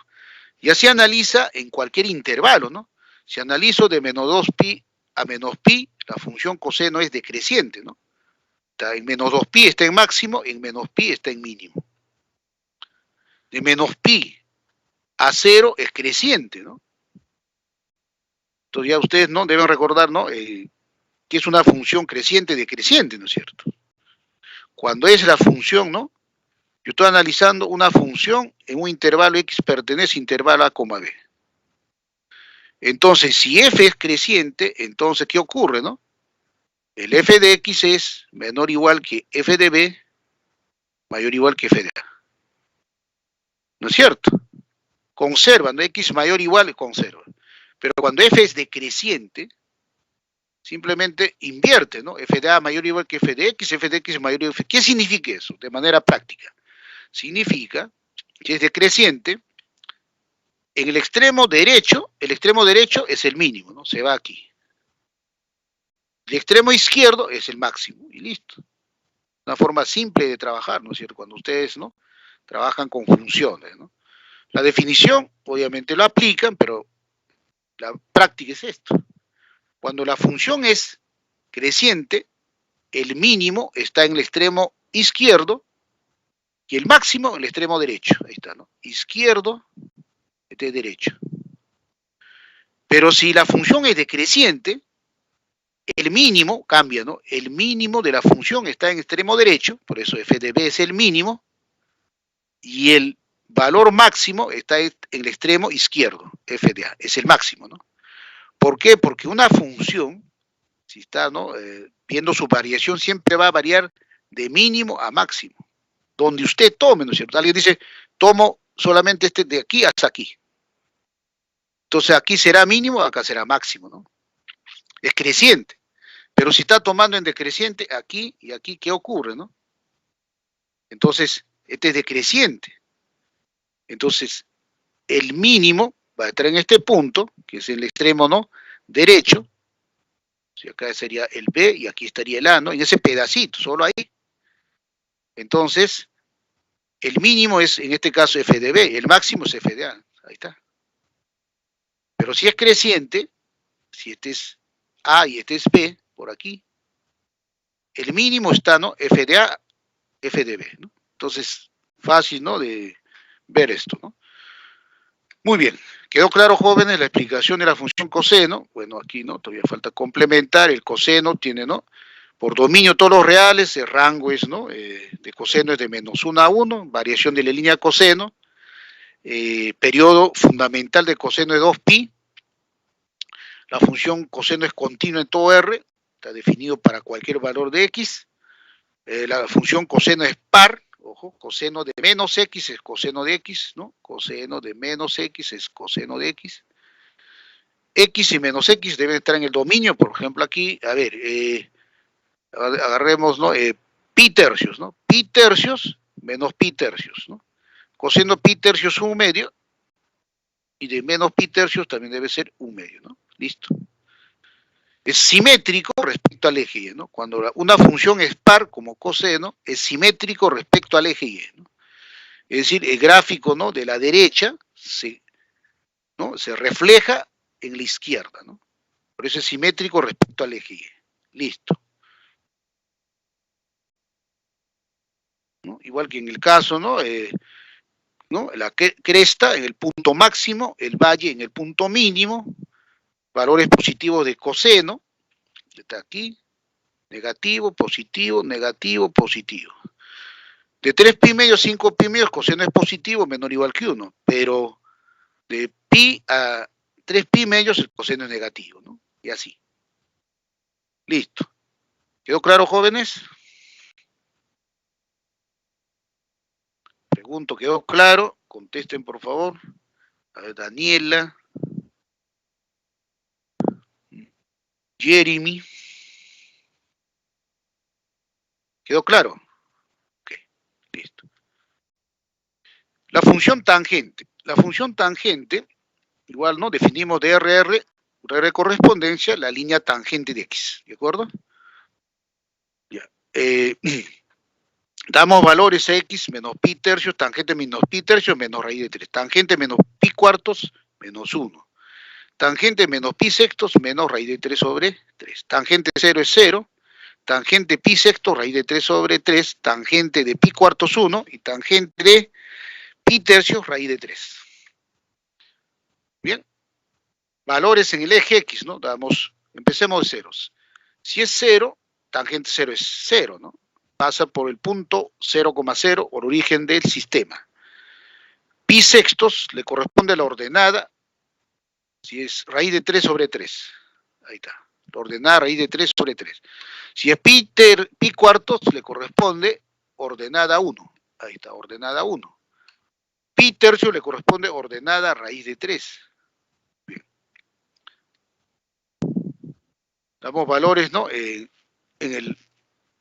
Y así analiza en cualquier intervalo, ¿no? Si analizo de menos 2pi a menos pi, la función coseno es decreciente, ¿no? Está en menos 2pi está en máximo, en menos pi está en mínimo. De menos pi a 0 es creciente, ¿no? Entonces ya ustedes, ¿no? Deben recordar, ¿no? Que es una función creciente decreciente, ¿no es cierto? Cuando es la función, ¿no? Yo estoy analizando una función en un intervalo x pertenece a intervalo a, b. Entonces, si f es creciente, entonces, ¿qué ocurre, no? El f de x es menor o igual que f de b, mayor o igual que f de a. ¿No es cierto? Conserva, ¿no? X mayor o igual, conserva. Pero cuando f es decreciente, simplemente invierte, ¿no? F de a mayor o igual que f de x mayor o igual que f. ¿Qué significa eso? De manera práctica. Significa que es decreciente, en el extremo derecho es el mínimo, ¿no? Se va aquí. El extremo izquierdo es el máximo, y listo. Una forma simple de trabajar, ¿no es cierto? Cuando ustedes, ¿no? Trabajan con funciones, ¿no? La definición, obviamente lo aplican, pero la práctica es esto. Cuando la función es creciente, el mínimo está en el extremo izquierdo y el máximo en el extremo derecho. Ahí está, ¿no? Izquierdo, este es derecho. Pero si la función es decreciente, el mínimo cambia, ¿no? El mínimo de la función está en extremo derecho, por eso f de b es el mínimo, y el valor máximo está en el extremo izquierdo, f de a, es el máximo, ¿no? ¿Por qué? Porque una función, si está, ¿no? Viendo su variación, siempre va a variar de mínimo a máximo, donde usted tome, ¿no es cierto? Alguien dice, tomo solamente este de aquí hasta aquí. Entonces aquí será mínimo, acá será máximo, ¿no? Es creciente. Pero si está tomando en decreciente aquí y aquí, ¿qué ocurre, no? Entonces, este es decreciente. Entonces, el mínimo va a estar en este punto, que es el extremo, ¿no? Derecho. Si acá sería el B y aquí estaría el A, ¿no? En ese pedacito, solo ahí. Entonces, el mínimo es, en este caso, f de B, el máximo es f de A. Ahí está. Pero si es creciente, si este es A y este es B, por aquí, el mínimo está, ¿no? F de A, F de B, ¿no? Entonces, fácil, ¿no? De ver esto, ¿no? Muy bien. ¿Quedó claro, jóvenes, la explicación de la función coseno? Bueno, aquí, ¿no? Todavía falta complementar. El coseno tiene, ¿no? Por dominio todos los reales, el rango es, ¿no? De coseno es de menos 1 a 1, variación de la línea coseno. Periodo fundamental de coseno es 2pi. La función coseno es continua en todo R, está definido para cualquier valor de x. La función coseno es par, ojo, coseno de menos x es coseno de x, ¿no? Coseno de menos x es coseno de x. X y menos x deben estar en el dominio, por ejemplo aquí, a ver, agarremos, ¿no? Pi tercios, ¿no? Pi tercios menos pi tercios, ¿no? Coseno pi tercios 1 medio, y de menos pi tercios también debe ser 1 medio, ¿no? Listo. es simétrico respecto al eje Y, ¿no? Cuando una función es par, como coseno, es simétrico respecto al eje Y, ¿no? Es decir, el gráfico, ¿no?, de la derecha ¿no?, se refleja en la izquierda, ¿no? Por eso es simétrico respecto al eje Y. Listo. ¿No? Igual que en el caso, ¿no? ¿No? La cresta en el punto máximo, el valle en el punto mínimo, valores positivos de coseno, está aquí, negativo, positivo, negativo, positivo. De 3 pi medios, 5 pi medios, coseno es positivo, menor o igual que 1, pero de pi a 3 pi medios el coseno es negativo, ¿no? Y así. Listo. ¿Quedó claro, jóvenes? Pregunto, ¿quedó claro? Contesten, por favor. A ver, Daniela. Jeremy. ¿Quedó claro? Ok, listo. La función tangente. La función tangente, igual, ¿no? Definimos de RR de correspondencia, la línea tangente de X, ¿de acuerdo? Ya. Damos valores a X menos pi tercios, tangente menos pi tercios, menos raíz de 3. Tangente menos pi cuartos, menos 1. Tangente menos pi sextos, menos raíz de 3 sobre 3. Tangente 0 es 0. Tangente pi sexto, raíz de 3 sobre 3. Tangente de pi cuartos 1. Y tangente de pi tercios, raíz de 3. Bien. Valores en el eje X, ¿no? Empecemos de ceros. Si es 0, tangente 0 es 0, ¿no? Pasa por el punto 0,0 o el origen del sistema. Pi sextos le corresponde a la ordenada, si es raíz de 3 sobre 3. Ahí está. La ordenada raíz de 3 sobre 3. Si es pi cuartos, le corresponde ordenada 1. Ahí está, ordenada 1. Pi tercio le corresponde ordenada raíz de 3. Bien. Damos valores, ¿no? En el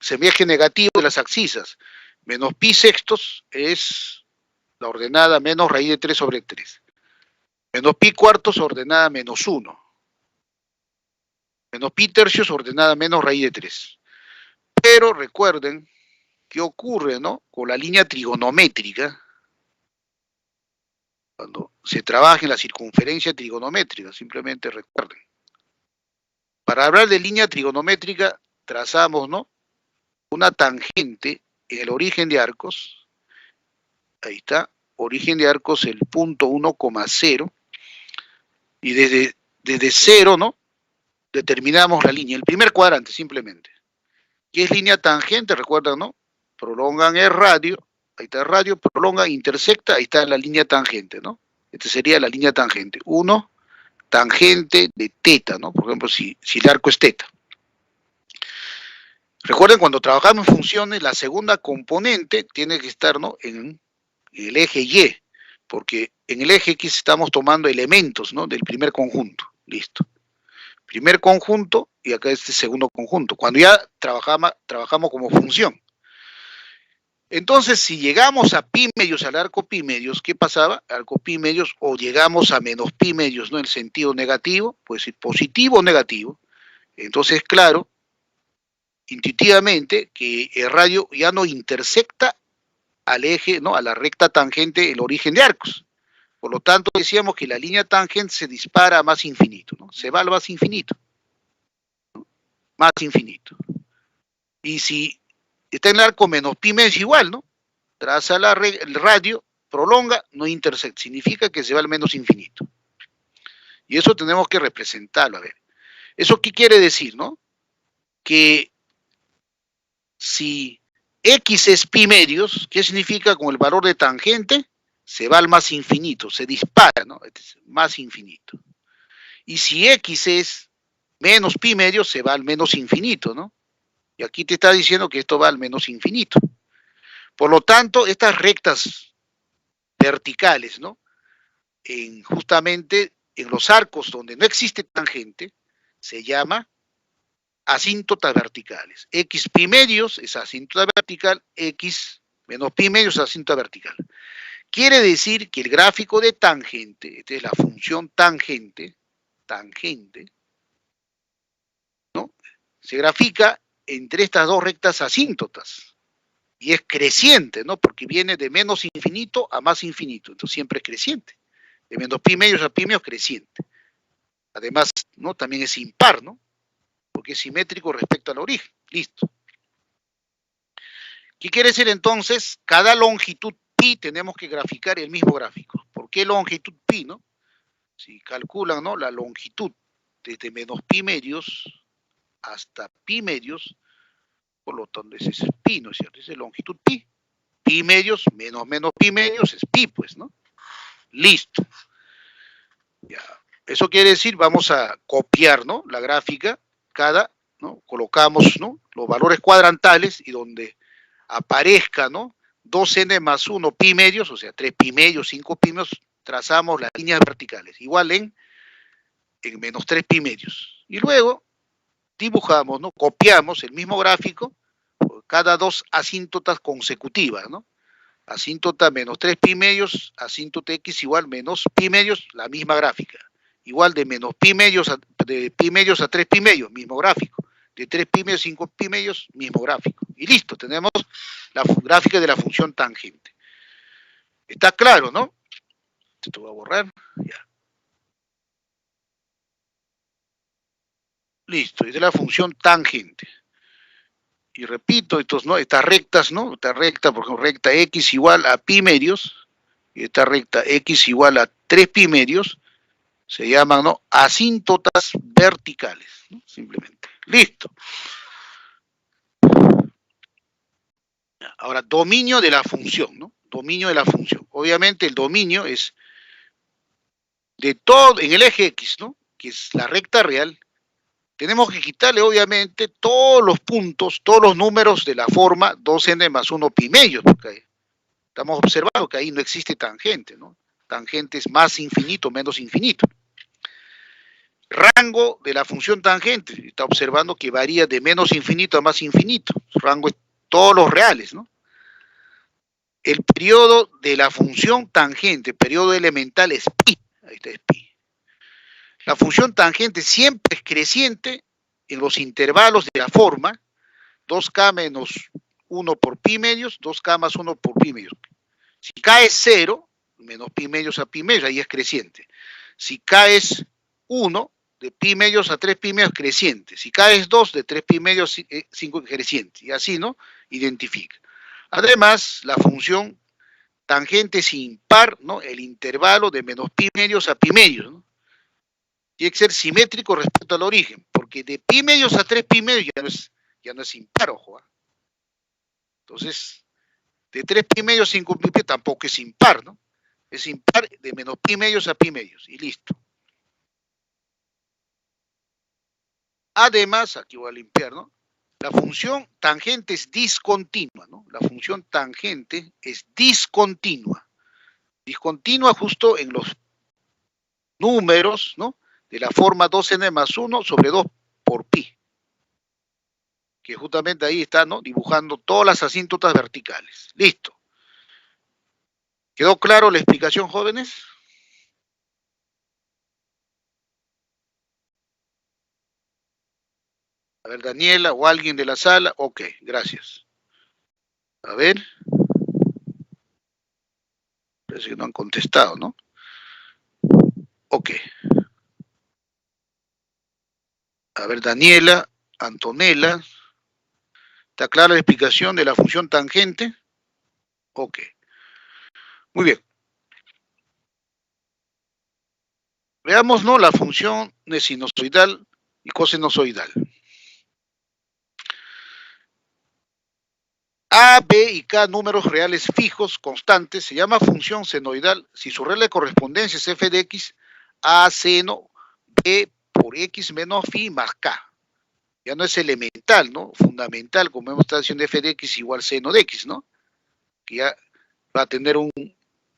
semieje negativo de las abscisas. Menos pi sextos es la ordenada menos raíz de 3 sobre 3. Menos pi cuartos ordenada menos 1. Menos pi tercios ordenada menos raíz de 3. Pero recuerden qué ocurre, ¿no?, con la línea trigonométrica cuando se trabaja en la circunferencia trigonométrica. Simplemente recuerden. Para hablar de línea trigonométrica trazamos, ¿no?, una tangente en el origen de Arcos. Ahí está, origen de Arcos el punto 1,0, y desde 0, ¿no?, determinamos la línea, el primer cuadrante simplemente. ¿Qué es línea tangente? Recuerdan, ¿no? Prolongan el radio, ahí está el radio, prolongan, intersecta, ahí está la línea tangente, ¿no? Esta sería la línea tangente. 1, tangente de teta, ¿no? Por ejemplo, si el arco es teta. Recuerden, cuando trabajamos en funciones, la segunda componente tiene que estar, ¿no?, en el eje Y, porque en el eje X estamos tomando elementos, ¿no?, del primer conjunto. Listo. Primer conjunto y acá este segundo conjunto. Cuando ya trabajamos como función. Entonces, si llegamos a pi medios, al arco pi medios, ¿qué pasaba? Arco pi medios, o llegamos a menos pi medios, ¿no?, en el sentido negativo, pues positivo o negativo. Entonces, claro, intuitivamente, que el radio ya no intersecta al eje, ¿no?, a la recta tangente, el origen de Arcos. Por lo tanto, decíamos que la línea tangente se dispara a más infinito, ¿no? Se va al más infinito. ¿No? Más infinito. Y si está en el arco menos pi medios, igual, ¿no? Traza el radio, prolonga, no intersecta. Significa que se va al menos infinito. Y eso tenemos que representarlo. A ver, ¿eso qué quiere decir, no? Que si X es pi medios, ¿qué significa? Con el valor de tangente, se va al más infinito, se dispara, ¿no? Más infinito. Y si X es menos pi medios, se va al menos infinito, ¿no? Y aquí te está diciendo que esto va al menos infinito. Por lo tanto, estas rectas verticales, ¿no?, justamente en los arcos donde no existe tangente, se llama asíntotas verticales. X pi medios es asíntota vertical, X menos pi medios es asíntota vertical. Quiere decir que el gráfico de tangente, esta es la función tangente, se grafica entre estas dos rectas asíntotas. Y es creciente, ¿no? Porque viene de menos infinito a más infinito. Entonces siempre es creciente. De menos pi medios a pi medios creciente. Además, ¿no? También es impar, ¿no? Porque es simétrico respecto al origen. Listo. ¿Qué quiere decir entonces? Cada longitud pi tenemos que graficar el mismo gráfico. ¿Por qué longitud pi, no? Si calculan, ¿no? La longitud desde menos pi medios hasta pi medios, por lo tanto ese es pi, ¿no es cierto? Esa es longitud pi. Pi medios menos pi medios es pi, pues, ¿no? Listo. Ya. Eso quiere decir, vamos a copiar, ¿no? La gráfica, ¿no? Colocamos, ¿no? Los valores cuadrantales y donde aparezca, ¿no? 2n más 1 pi medios, o sea, 3 pi medios, 5 pi medios, trazamos las líneas verticales, igual en menos 3 pi medios. Y luego dibujamos, ¿no? Copiamos el mismo gráfico por cada dos asíntotas consecutivas, ¿no? Asíntota menos 3 pi medios, asíntota x igual menos pi medios, la misma gráfica. Igual de menos pi medios a 3 pi medios, mismo gráfico. De 3 pi medios a 5 pi medios, mismo gráfico. Y listo, tenemos la gráfica de la función tangente. Está claro, ¿no? Esto voy a borrar, ya. Listo, y de la función tangente. Y repito, estas rectas, ¿no? Esta recta, por ejemplo, recta x igual a pi medios, y esta recta x igual a 3 pi medios, se llaman, ¿no? Asíntotas verticales, ¿no? Simplemente. Listo. Ahora, dominio de la función, ¿no? Dominio de la función. Obviamente el dominio es de todo, en el eje X, ¿no? Que es la recta real. Tenemos que quitarle, obviamente, todos los puntos, todos los números de la forma 2n más 1 pi medios, porque estamos observando que ahí no existe tangente, ¿no? Tangente es más infinito, menos infinito. Rango de la función tangente, está observando que varía de menos infinito a más infinito. Su rango es todos los reales, ¿no? El periodo de la función tangente, periodo elemental es pi. Ahí está, es pi. La función tangente siempre es creciente en los intervalos de la forma 2k menos 1 por pi medios, 2k más 1 por pi medios. Si k es 0, menos pi medios a pi medios, ahí es creciente. Si k es 1, de pi medios a 3 pi medios, creciente. Si k es 2, de 3 pi medios a 5, creciente. Y así, ¿no? Identifica. Además, la función tangente es impar, ¿no? El intervalo de menos pi medios a pi medios, ¿no? Tiene que ser simétrico respecto al origen, porque de pi medios a 3 pi medios ya no es impar, ojo. Entonces, de 3 pi medios a 5 pi medios tampoco es impar, ¿no? Es impar de menos pi medios a pi medios, y listo. Además, aquí voy a limpiar, ¿no? La función tangente es discontinua, ¿no? La función tangente es discontinua. Discontinua justo en los números, ¿no? De la forma 2n más 1 sobre 2 por pi. Que justamente ahí está, ¿no? Dibujando todas las asíntotas verticales. Listo. ¿Quedó claro la explicación, jóvenes? A ver, Daniela o alguien de la sala. Ok, gracias. A ver. Parece que no han contestado, ¿no? Ok. A ver, Daniela, Antonella. ¿Está clara la explicación de la función tangente? Ok. Muy bien. Veamos, ¿no? La función de sinusoidal y cosinusoidal. A, B y K números reales fijos, constantes, se llama función senoidal si su regla de correspondencia es f de x, A seno B por x menos phi más K. Ya no es elemental, ¿no? Fundamental, como hemos estado diciendo, f de x igual seno de x, ¿no? Que ya va a tener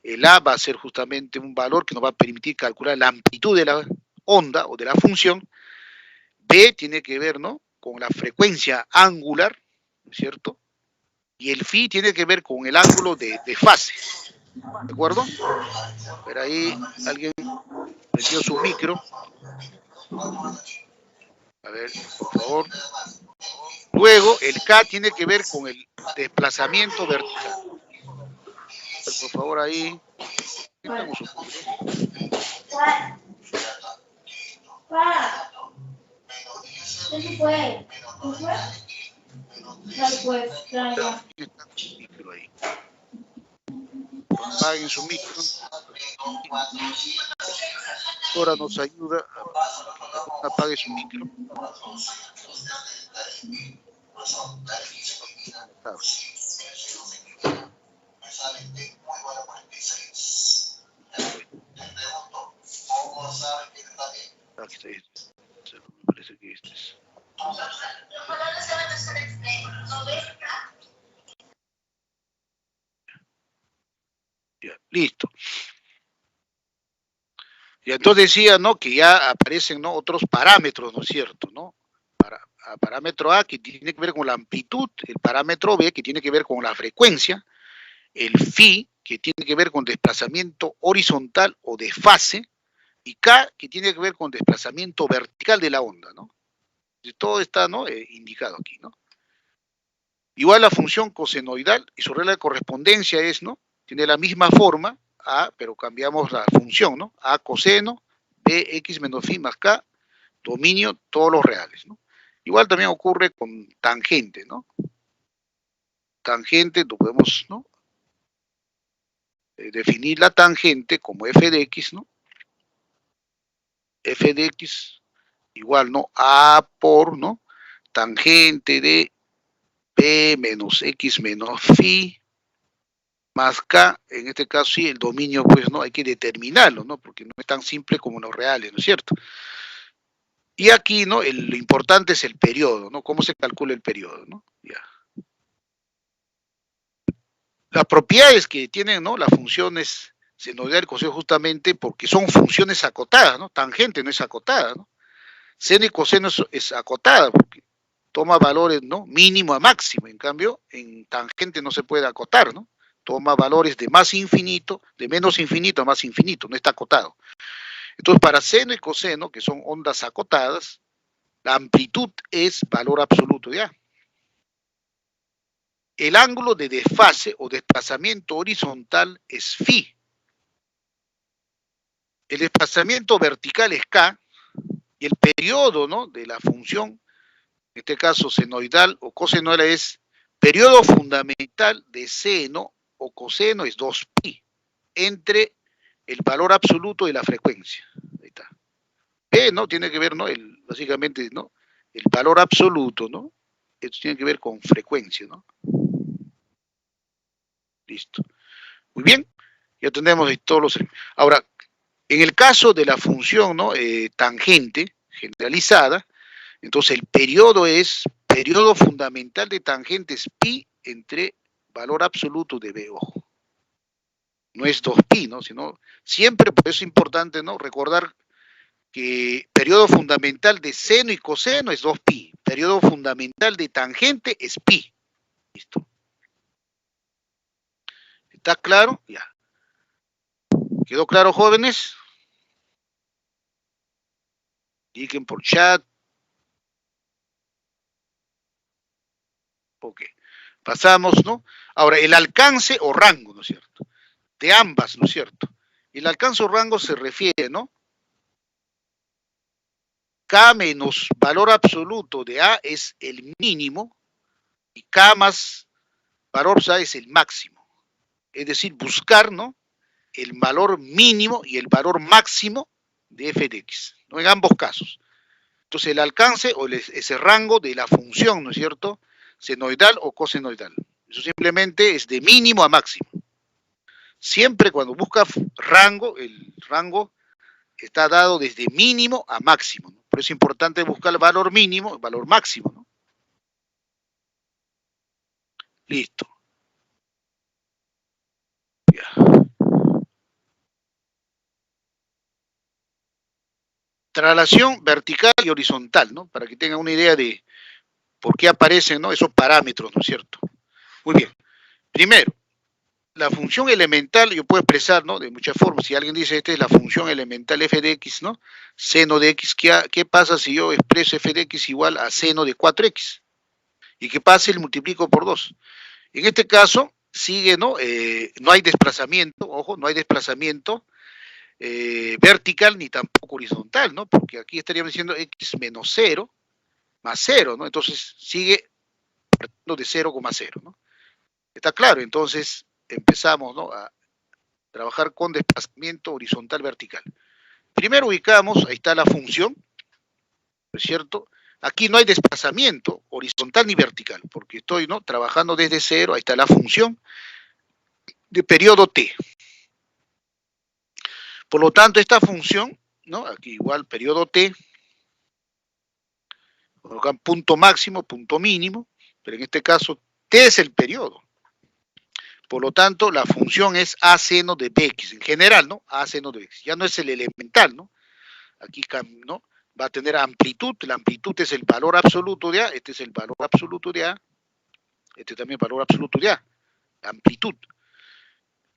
el A va a ser justamente un valor que nos va a permitir calcular la amplitud de la onda o de la función. B tiene que ver, ¿no? Con la frecuencia angular, ¿no es cierto? Y el phi tiene que ver con el ángulo de fase, ¿de acuerdo? Pero ahí alguien metió su micro. A ver, por favor. Luego, el K tiene que ver con el desplazamiento vertical. Por favor, ahí. Estamos un poquito. Micro ahí. Apaguen su micro. Ahora nos ayuda a apague su micro. Aquí está este. Me parece que este es. Ya, listo. Y entonces decía, ¿no? Que ya aparecen, ¿no? Otros parámetros, ¿no es cierto? ¿No? Parámetro A que tiene que ver con la amplitud, el parámetro B que tiene que ver con la frecuencia, el phi que tiene que ver con desplazamiento horizontal o de fase, y K que tiene que ver con desplazamiento vertical de la onda, ¿no? Todo está, ¿no? Indicado aquí, ¿no? Igual la función cosenoidal y su regla de correspondencia es, ¿no? Tiene la misma forma, A, pero cambiamos la función, ¿no? A coseno, B, X menos phi más K, dominio, todos los reales, ¿no? Igual también ocurre con tangente, ¿no? Tangente, lo podemos, ¿no? Definir la tangente como f de x, ¿no? F de x igual, ¿no? A por, ¿no? Tangente de P menos X menos phi más K, en este caso sí, el dominio, pues, ¿no? Hay que determinarlo, ¿no? Porque no es tan simple como los reales, ¿no es cierto? Y aquí, ¿no? Lo importante es el periodo, ¿no? ¿Cómo se calcula el periodo, ¿no? Ya. Las propiedades que tienen, ¿no? Las funciones senoidal y coseno justamente porque son funciones acotadas, ¿no? Tangente no es acotada, ¿no? Seno y coseno es acotada porque toma valores, ¿no? Mínimo a máximo. En cambio, en tangente no se puede acotar, ¿no? Toma valores de más infinito, de menos infinito a más infinito, no está acotado. Entonces, para seno y coseno, que son ondas acotadas, la amplitud es valor absoluto, ¿ya? El ángulo de desfase o desplazamiento horizontal es phi. El desplazamiento vertical es K y el periodo, ¿no? De la función, en este caso senoidal o cosenoidal, es periodo fundamental de seno o coseno es 2pi entre el valor absoluto de la frecuencia. Ahí está. P, ¿no? Tiene que ver, ¿no? Básicamente, ¿no? El valor absoluto, ¿no? Esto tiene que ver con frecuencia, ¿no? Listo. Muy bien. Ya tenemos todos los... Ahora, en el caso de la función, ¿no? Tangente generalizada, entonces el periodo es periodo fundamental de tangente es pi entre valor absoluto de B, ojo. No es 2pi, ¿no? Sino siempre, por eso es importante, ¿no? Recordar que periodo fundamental de seno y coseno es 2pi. Periodo fundamental de tangente es pi. ¿Listo? ¿Está claro? Ya. ¿Quedó claro, jóvenes? Digan por chat. Ok. Pasamos, ¿no? Ahora, el alcance o rango, ¿no es cierto? De ambas, ¿no es cierto? El alcance o rango se refiere, ¿no? K menos valor absoluto de A es el mínimo y K más valor A es el máximo. Es decir, buscar, ¿no? El valor mínimo y el valor máximo de f de x, ¿no? En ambos casos. Entonces, el alcance o ese rango de la función, ¿no es cierto? Senoidal o cosenoidal. Eso simplemente es de mínimo a máximo. Siempre cuando busca rango, el rango está dado desde mínimo a máximo, ¿no? Pero es importante buscar el valor mínimo, el valor máximo, ¿no? Listo. Ya. Traslación vertical y horizontal, ¿no? Para que tengan una idea de por qué aparecen, ¿no? Esos parámetros, ¿no es cierto? Muy bien. Primero, la función elemental yo puedo expresar, ¿no? De muchas formas. Si alguien dice, esta es la función elemental f de x, ¿no? Seno de x, ¿qué pasa si yo expreso f de x igual a seno de 4x? ¿Y qué pasa si lo multiplico por 2? En este caso, sigue, ¿no? No hay desplazamiento, ojo, no hay desplazamiento vertical ni tampoco horizontal, ¿no? Porque aquí estaríamos diciendo x menos 0 más 0, ¿no? Entonces sigue partiendo de 0,0, ¿no? Está claro, entonces empezamos, ¿no? A trabajar con desplazamiento horizontal vertical. Primero ubicamos, ahí está la función, ¿no es cierto? Aquí no hay desplazamiento horizontal ni vertical, porque estoy, ¿no? Trabajando desde 0, ahí está la función de periodo t. Por lo tanto, esta función, ¿no? Aquí igual periodo t, colocan punto máximo, punto mínimo, pero en este caso t es el periodo. Por lo tanto, la función es a seno de bx, en general, ¿no? A seno de bx, ya no es el elemental, ¿no? Aquí, ¿no? Va a tener amplitud, la amplitud es el valor absoluto de a, este es el valor absoluto de a, este también el valor absoluto de a, amplitud.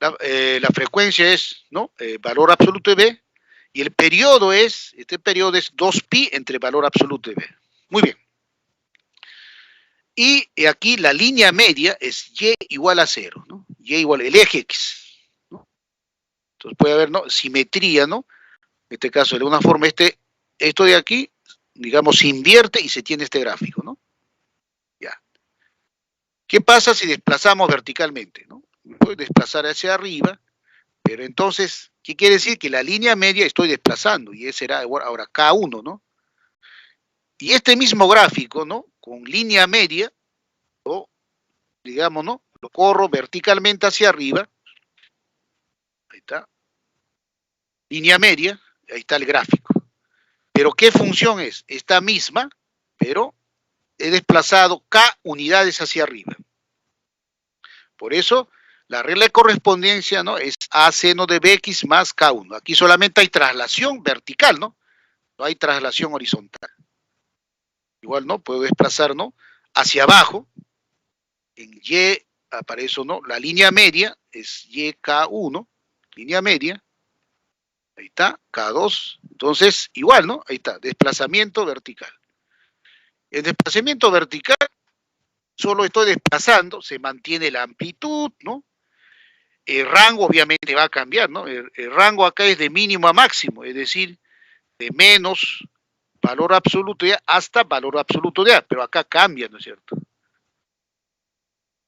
La frecuencia es, ¿no? Valor absoluto de b, y el periodo es, este periodo es 2pi entre valor absoluto de b. Muy bien. Y aquí la línea media es y igual a 0, ¿no? Y igual el eje x, ¿no? Entonces puede haber, ¿no? Simetría, ¿no? En este caso, de alguna forma, esto de aquí, digamos, se invierte y se tiene este gráfico, ¿no? Ya. ¿Qué pasa si desplazamos verticalmente, ¿no? Voy a desplazar hacia arriba, pero entonces, ¿qué quiere decir? Que la línea media estoy desplazando, y ese será ahora K1, ¿no? Y este mismo gráfico, ¿no? Con línea media, o digamos, ¿no? Lo corro verticalmente hacia arriba, ahí está, línea media, ahí está el gráfico. Pero ¿qué función es? Esta misma, pero he desplazado K unidades hacia arriba. Por eso, la regla de correspondencia, ¿no? Es A seno de Bx más K1. Aquí solamente hay traslación vertical, ¿no? No hay traslación horizontal. Igual, ¿no? Puedo desplazar, ¿no? Hacia abajo, en Y aparece, ¿no? La línea media es YK1, línea media. Ahí está, K2. Entonces, igual, ¿no? Ahí está, desplazamiento vertical. El desplazamiento vertical, solo estoy desplazando, se mantiene la amplitud, ¿no? El rango obviamente va a cambiar, ¿no? El rango acá es de mínimo a máximo, es decir, de menos valor absoluto de A hasta valor absoluto de A, pero acá cambia, ¿no es cierto?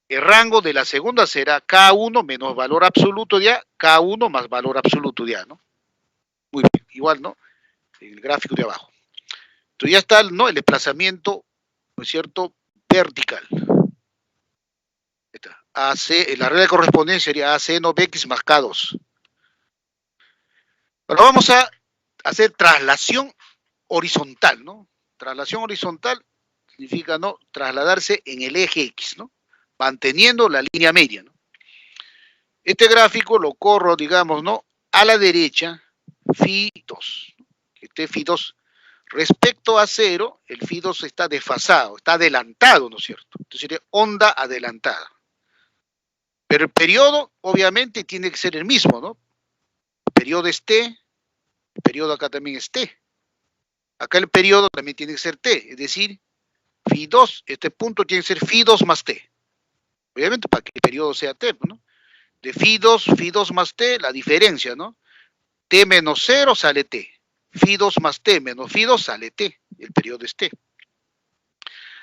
El rango de la segunda será K1 menos valor absoluto de A, K1 más valor absoluto de A, ¿no? Muy bien, igual, ¿no? El gráfico de abajo. Entonces ya está, ¿no? El desplazamiento, ¿no es cierto? Vertical. AC, la regla de correspondencia sería A seno Bx más K2. Ahora vamos a hacer traslación horizontal, ¿no? Traslación horizontal significa, ¿no? Trasladarse en el eje X, ¿no? Manteniendo la línea media, ¿no? Este gráfico lo corro, digamos, ¿no? A la derecha, Φ2. Este Φ2 respecto a 0, el Φ2 está desfasado, está adelantado, ¿no es cierto? Entonces sería onda adelantada. Pero el periodo, obviamente, tiene que ser el mismo, ¿no? El periodo es T, el periodo acá también es T. Acá el periodo también tiene que ser T, es decir, Φ2, este punto tiene que ser Φ2 más T. Obviamente, para que el periodo sea T, ¿no? De Φ2 más T, la diferencia, ¿no? T menos 0 sale T. Φ2 más T menos Φ2 sale T. El periodo es T.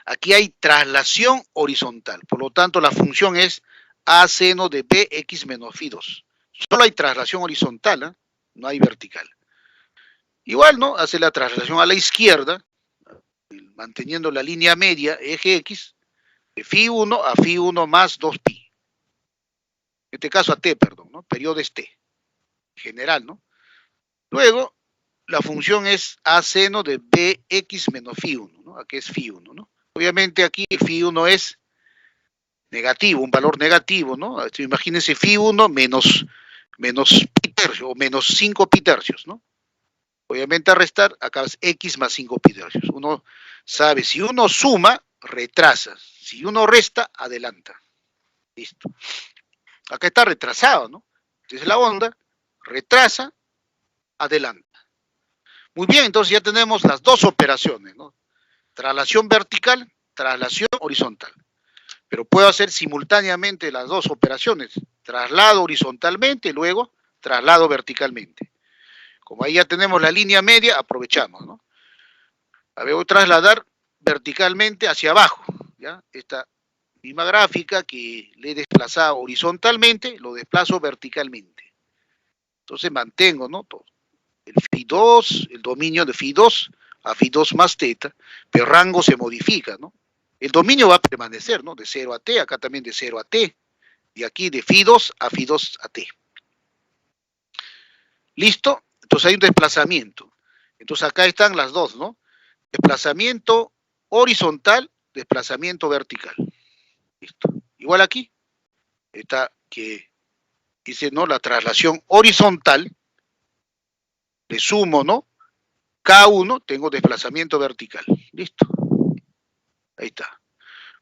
Aquí hay traslación horizontal. Por lo tanto, la función es A seno de Bx menos Φ2. Solo hay traslación horizontal, ¿eh? No hay vertical. Igual, ¿no? Hace la traslación a la izquierda, manteniendo la línea media, eje X, de Φ1 a Φ1 más 2pi. En este caso a T, perdón, ¿no? Periodo es T. General, ¿no? Luego, la función es A seno de Bx menos Φ1, ¿no? Aquí es Φ1, ¿no? Obviamente aquí Φ1 es negativo, un valor negativo, ¿no? Imagínense Φ1 menos pi tercios, o menos 5 pi tercios, ¿no? Obviamente a restar, acá es X más 5 pi tercios. Uno sabe, si uno suma, retrasa. Si uno resta, adelanta. Listo. Acá está retrasado, ¿no? Entonces la onda retrasa, adelanta. Muy bien, entonces ya tenemos las dos operaciones, ¿no? Traslación vertical, traslación horizontal. Pero puedo hacer simultáneamente las dos operaciones. Traslado horizontalmente y luego traslado verticalmente. Como ahí ya tenemos la línea media, aprovechamos, ¿no? A ver, voy a trasladar verticalmente hacia abajo, ¿ya? Esta misma gráfica que le he desplazado horizontalmente, lo desplazo verticalmente. Entonces mantengo, ¿no? Todo. El phi2, el dominio de phi2 a phi2 más teta, pero el rango se modifica, ¿no? El dominio va a permanecer, ¿no? De 0 a t, acá también de 0 a t, y aquí de phi2 a phi2 a t. ¿Listo? Entonces hay un desplazamiento. Entonces acá están las dos, ¿no? Desplazamiento horizontal, desplazamiento vertical. Listo. Igual aquí está que dice, ¿no? La traslación horizontal, le sumo, ¿no? K1, tengo desplazamiento vertical. Listo. Ahí está.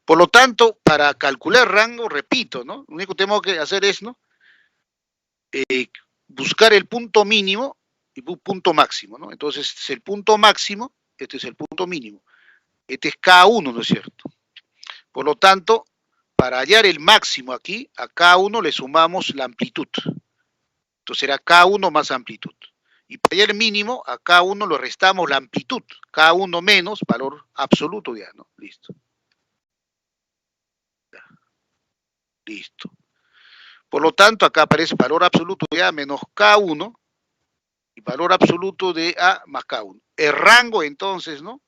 Por lo tanto, para calcular rango, repito, ¿no? Lo único que tengo que hacer es, ¿no? Buscar el punto mínimo y punto máximo, ¿no? Entonces, este es el punto máximo, este es el punto mínimo. Este es K1, ¿no es cierto? Por lo tanto, para hallar el máximo aquí, a K1 le sumamos la amplitud. Entonces será K1 más amplitud. Y para hallar el mínimo, a K1 le restamos la amplitud. K1 menos valor absoluto ya, ¿no? Listo. Ya. Listo. Por lo tanto, acá aparece valor absoluto de A menos K1 y valor absoluto de A más K1. El rango, entonces, ¿no?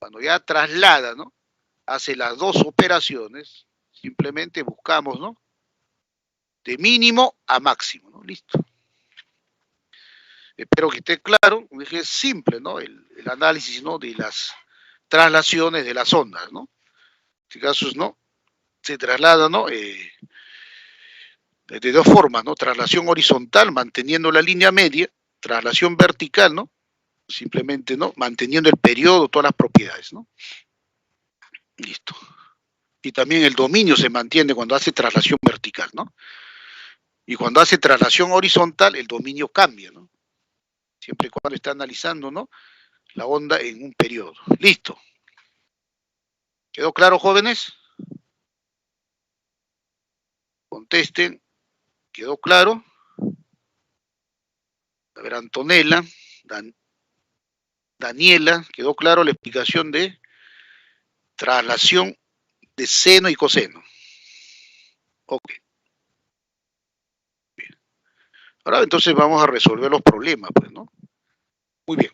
Cuando ya traslada, ¿no? Hace las dos operaciones, simplemente buscamos, ¿no? De mínimo a máximo, ¿no? Listo. Espero que esté claro, es simple, ¿no? El análisis, ¿no? De las traslaciones de las ondas, ¿no? En este caso, ¿no? Se traslada, ¿no? De dos formas, ¿no? Traslación horizontal, manteniendo la línea media, traslación vertical, ¿no? Simplemente, ¿no? Manteniendo el periodo, todas las propiedades, ¿no? Listo. Y también el dominio se mantiene cuando hace traslación vertical, ¿no? Y cuando hace traslación horizontal, el dominio cambia, ¿no? Siempre y cuando está analizando, ¿no? La onda en un periodo. Listo. ¿Quedó claro, jóvenes? Contesten. ¿Quedó claro? A ver, Antonella, Daniela, ¿quedó claro la explicación de traslación de seno y coseno? Ok. Bien. Ahora entonces vamos a resolver los problemas, pues, ¿no? Muy bien.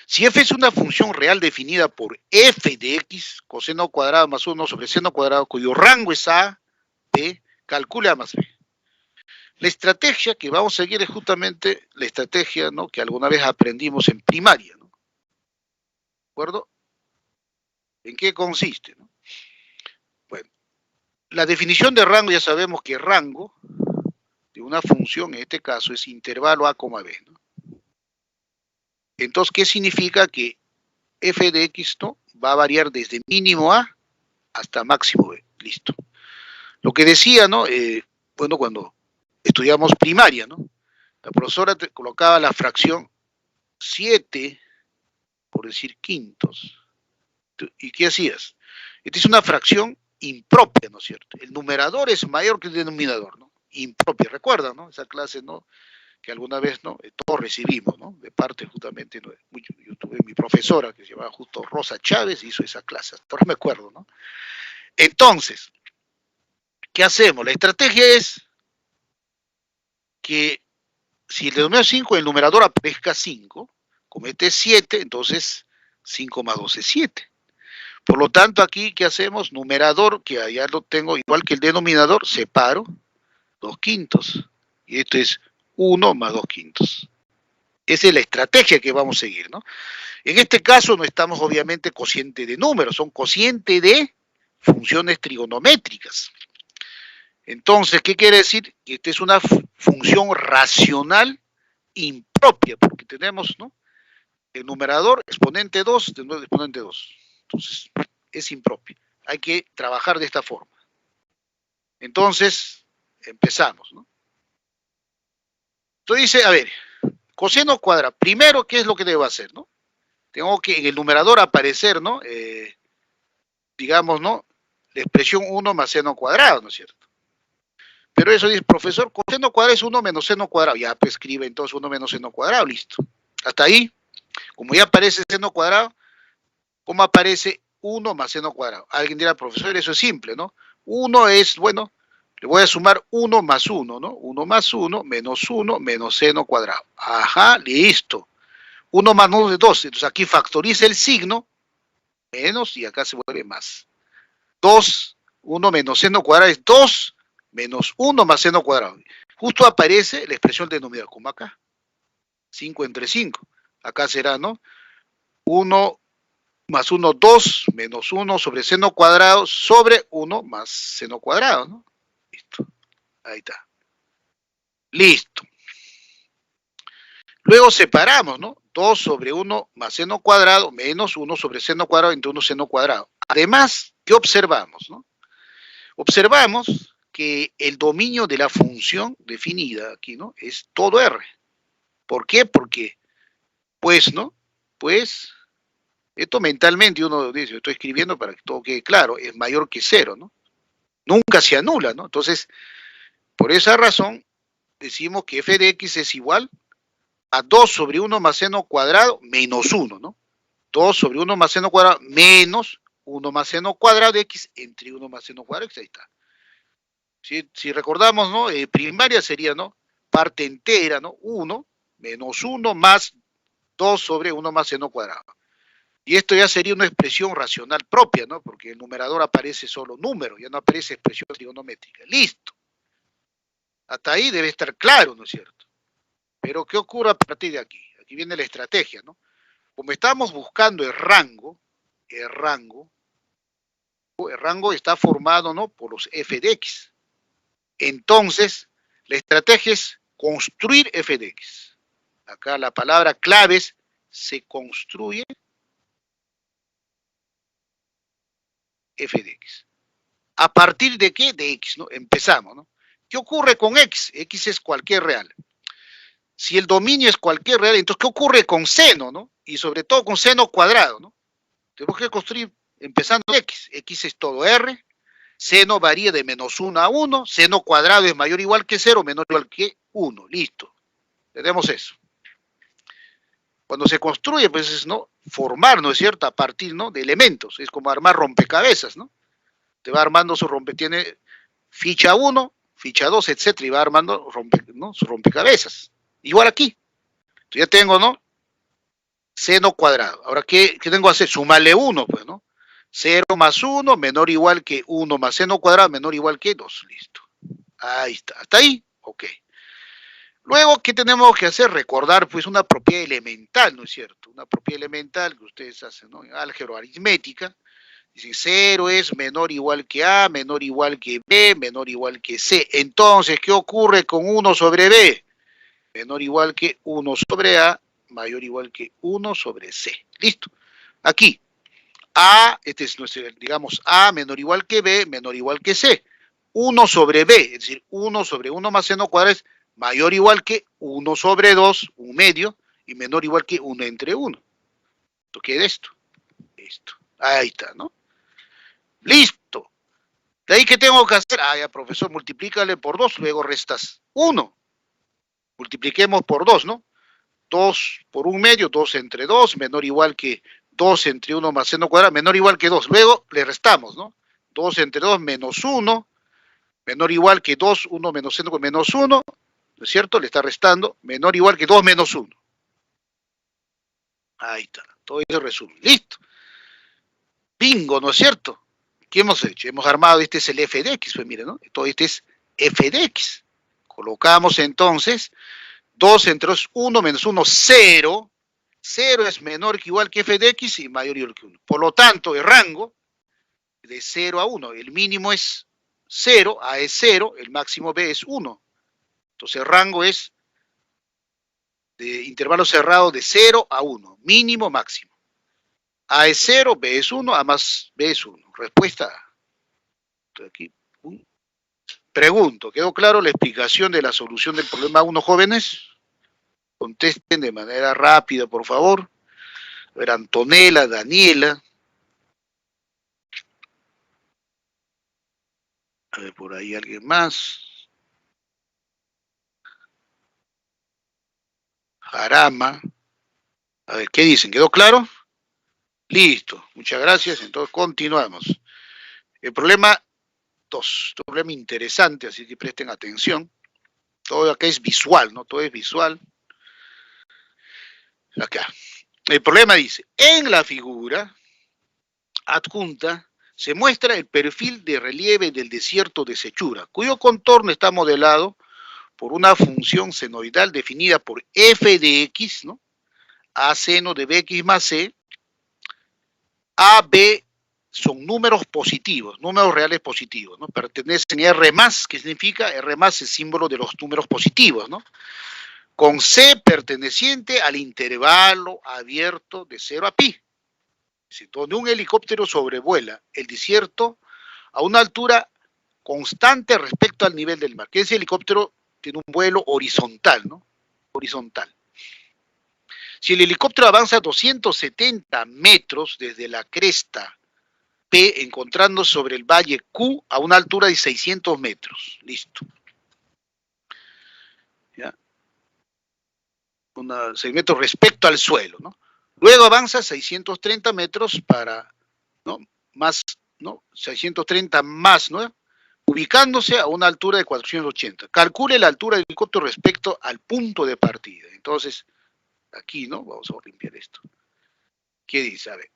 Si f es una función real definida por f de x, coseno cuadrado más 1 sobre seno cuadrado, cuyo rango es a, b, calcule a más b. La estrategia que vamos a seguir es justamente la estrategia, ¿no? Que alguna vez aprendimos en primaria, ¿no? ¿De acuerdo? ¿En qué consiste? ¿No? Bueno, la definición de rango ya sabemos que rango de una función, en este caso, es intervalo a, b, ¿no? Entonces, ¿qué significa? Que f de x, ¿no? Va a variar desde mínimo a hasta máximo b. Listo. Lo que decía, ¿no? Bueno, cuando estudiamos primaria, ¿no? La profesora te colocaba la fracción 7, por decir quintos. ¿Y qué hacías? Esta es una fracción impropia, ¿no es cierto? El numerador es mayor que el denominador, ¿no? Impropia, recuerda, ¿no? Esa clase, ¿no? Que alguna vez, ¿no? Todos recibimos, ¿no? De parte justamente, ¿no? Yo tuve mi profesora que se llamaba justo Rosa Chávez, hizo esa clase, ahora me acuerdo, ¿no? Entonces, ¿qué hacemos? La estrategia es que si el denominador es 5, el numerador aparezca 5, como este es 7, entonces 5 más 2 es 7. Por lo tanto, aquí, ¿qué hacemos? Numerador, que allá lo tengo igual que el denominador, separo 2 quintos. Y esto es 1 más 2 quintos. Esa es la estrategia que vamos a seguir, ¿no? En este caso no estamos obviamente cociente de números, son cociente de funciones trigonométricas. Entonces, ¿qué quiere decir? Que esta es una función racional impropia, porque tenemos, ¿no? El numerador, exponente 2, de nuevo exponente 2. Entonces, es impropia. Hay que trabajar de esta forma. Entonces, empezamos, ¿no? Entonces dice, a ver, coseno cuadrado. Primero, ¿qué es lo que debo hacer, no? Tengo que en el numerador aparecer, ¿no? Digamos, ¿no? La expresión 1 más seno cuadrado, ¿no es cierto? Pero eso dice, profesor, coseno cuadrado es 1 menos seno cuadrado. Ya, pues escribe entonces 1 menos seno cuadrado, listo. Hasta ahí, como ya aparece seno cuadrado, ¿cómo aparece 1 más seno cuadrado? Alguien dirá, profesor, eso es simple, ¿no? 1 es, bueno, le voy a sumar 1 más 1, ¿no? 1 más 1 menos seno cuadrado. Ajá, listo. 1 más 1 es 2. Entonces aquí factoriza el signo, menos, y acá se vuelve más. 2, 1 menos seno cuadrado es 2 menos 1 más seno cuadrado. Justo aparece la expresión denominador, como acá. 5 entre 5. Acá será, ¿no? 1 más 1, 2, menos 1 sobre seno cuadrado sobre 1 más seno cuadrado, ¿no? Listo. Ahí está. Listo. Luego separamos, ¿no? 2 sobre 1 más seno cuadrado menos 1 sobre seno cuadrado entre 1 seno cuadrado. Además, ¿qué observamos, no? Observamos que el dominio de la función definida aquí, ¿no? Es todo R. ¿Por qué? Porque, pues, ¿no? Pues, esto mentalmente uno dice, yo estoy escribiendo para que todo quede claro, es mayor que 0, ¿no? Nunca se anula, ¿no? Entonces, por esa razón, decimos que f de x es igual a 2 sobre 1 más seno cuadrado menos 1, ¿no? 2 sobre 1 más seno cuadrado menos 1 más seno cuadrado de x entre 1 más seno cuadrado de x, ahí está. Si recordamos, ¿no? Primaria sería, ¿no? Parte entera, ¿no? 1 menos 1 más 2 sobre 1 más seno cuadrado. Y esto ya sería una expresión racional propia, ¿no? Porque el numerador aparece solo número, ya no aparece expresión trigonométrica. Listo. Hasta ahí debe estar claro, ¿no es cierto? Pero ¿qué ocurre a partir de aquí? Aquí viene la estrategia, ¿no? Como estamos buscando el rango está formado, ¿no? Por los f de x. Entonces, la estrategia es construir f de x. Acá la palabra clave es se construye f de x. ¿A partir de qué? De x, ¿no? Empezamos, ¿no? ¿Qué ocurre con x? X es cualquier real. Si el dominio es cualquier real, entonces, ¿qué ocurre con seno, no? Y sobre todo con seno cuadrado, ¿no? Tenemos que construir empezando x. X es todo R. Seno varía de menos 1 a 1. Seno cuadrado es mayor o igual que 0, menor o igual que 1. Listo. Tenemos eso. Cuando se construye, pues es, ¿no? Formar, ¿no es cierto? A partir, ¿no? De elementos. Es como armar rompecabezas, ¿no? Te va armando su tiene ficha 1, ficha 2, etcétera, y va armando ¿no? Sus rompecabezas. Igual aquí. Entonces ya tengo, ¿no? Seno cuadrado. Ahora, ¿qué tengo que hacer? Sumarle 1, pues, ¿no? 0 más 1, menor o igual que 1 más seno cuadrado, menor o igual que 2. Listo. Ahí está. ¿Hasta ahí? Ok. Luego, ¿qué tenemos que hacer? Recordar, pues, una propiedad elemental, ¿no es cierto? Una propiedad elemental que ustedes hacen, ¿no? En álgebra aritmética. Dice, 0 es menor o igual que A, menor o igual que B, menor o igual que C. Entonces, ¿qué ocurre con 1 sobre B? Menor o igual que 1 sobre A, mayor o igual que 1 sobre C. Listo. Aquí, A, este es nuestro, digamos, A menor o igual que B, menor o igual que C. 1 sobre B, es decir, 1 sobre 1 más seno cuadrado es mayor o igual que 1 sobre 2, un medio, y menor o igual que 1 entre 1. ¿Esto qué es esto? Listo. Ahí está, ¿no? Listo. ¿De ahí qué tengo que hacer? Ah, ya, profesor, multiplícale por 2, luego restas 1. Multipliquemos por 2, ¿no? 2 por 1 medio, 2 entre 2, menor o igual que 2 entre 1 más seno cuadrado, menor o igual que 2. Luego le restamos, ¿no? 2 entre 2 menos 1, menor o igual que 2, 1 menos seno cuadrado, menos 1, ¿no es cierto? Le está restando, menor o igual que 2 menos 1. Ahí está, todo eso resume. Listo. Bingo, ¿no es cierto? ¿Qué hemos hecho? Hemos armado, este es el f de x, pues mire, ¿no? Todo este es f de x. Colocamos entonces 2 entre 2, 1 menos 1, 0. 0 es menor que igual que f de x y mayor o igual que 1. Por lo tanto, el rango de 0 a 1, el mínimo es 0, A es 0, el máximo B es 1. Entonces el rango es de intervalo cerrado de 0 a 1, mínimo, máximo. A es 0, B es 1, A más B es 1. Respuesta A. Estoy aquí. Pregunto, ¿quedó claro la explicación de la solución del problema 1, jóvenes? Contesten de manera rápida, por favor. A ver, Antonella, Daniela. A ver, por ahí alguien más. Jarama. A ver, ¿qué dicen? ¿Quedó claro? Listo, muchas gracias. Entonces continuamos. El problema 2, un problema interesante, así que presten atención. Todo acá es visual, ¿no? Todo es visual. Acá. El problema dice, en la figura adjunta se muestra el perfil de relieve del desierto de Sechura, cuyo contorno está modelado por una función senoidal definida por f de x, ¿no? A seno de bx más c. A, B son números positivos, números reales positivos, ¿no? Pertenecen a R+, ¿qué significa? R+ es símbolo de los números positivos, ¿no? Con C perteneciente al intervalo abierto de 0 a pi. Donde un helicóptero sobrevuela el desierto a una altura constante respecto al nivel del mar, que ese helicóptero tiene un vuelo horizontal, ¿no? Horizontal. Si el helicóptero avanza 270 metros desde la cresta P, encontrando sobre el valle Q a una altura de 600 metros. Listo. ¿Ya? 6 metros respecto al suelo, ¿no? Luego avanza 630 metros para, ¿no? Más, ¿no? 630 más, ¿no? Ubicándose a una altura de 480. Calcule la altura del helicóptero respecto al punto de partida. Entonces, aquí, ¿no? Vamos a limpiar esto. ¿Qué dice? A ver.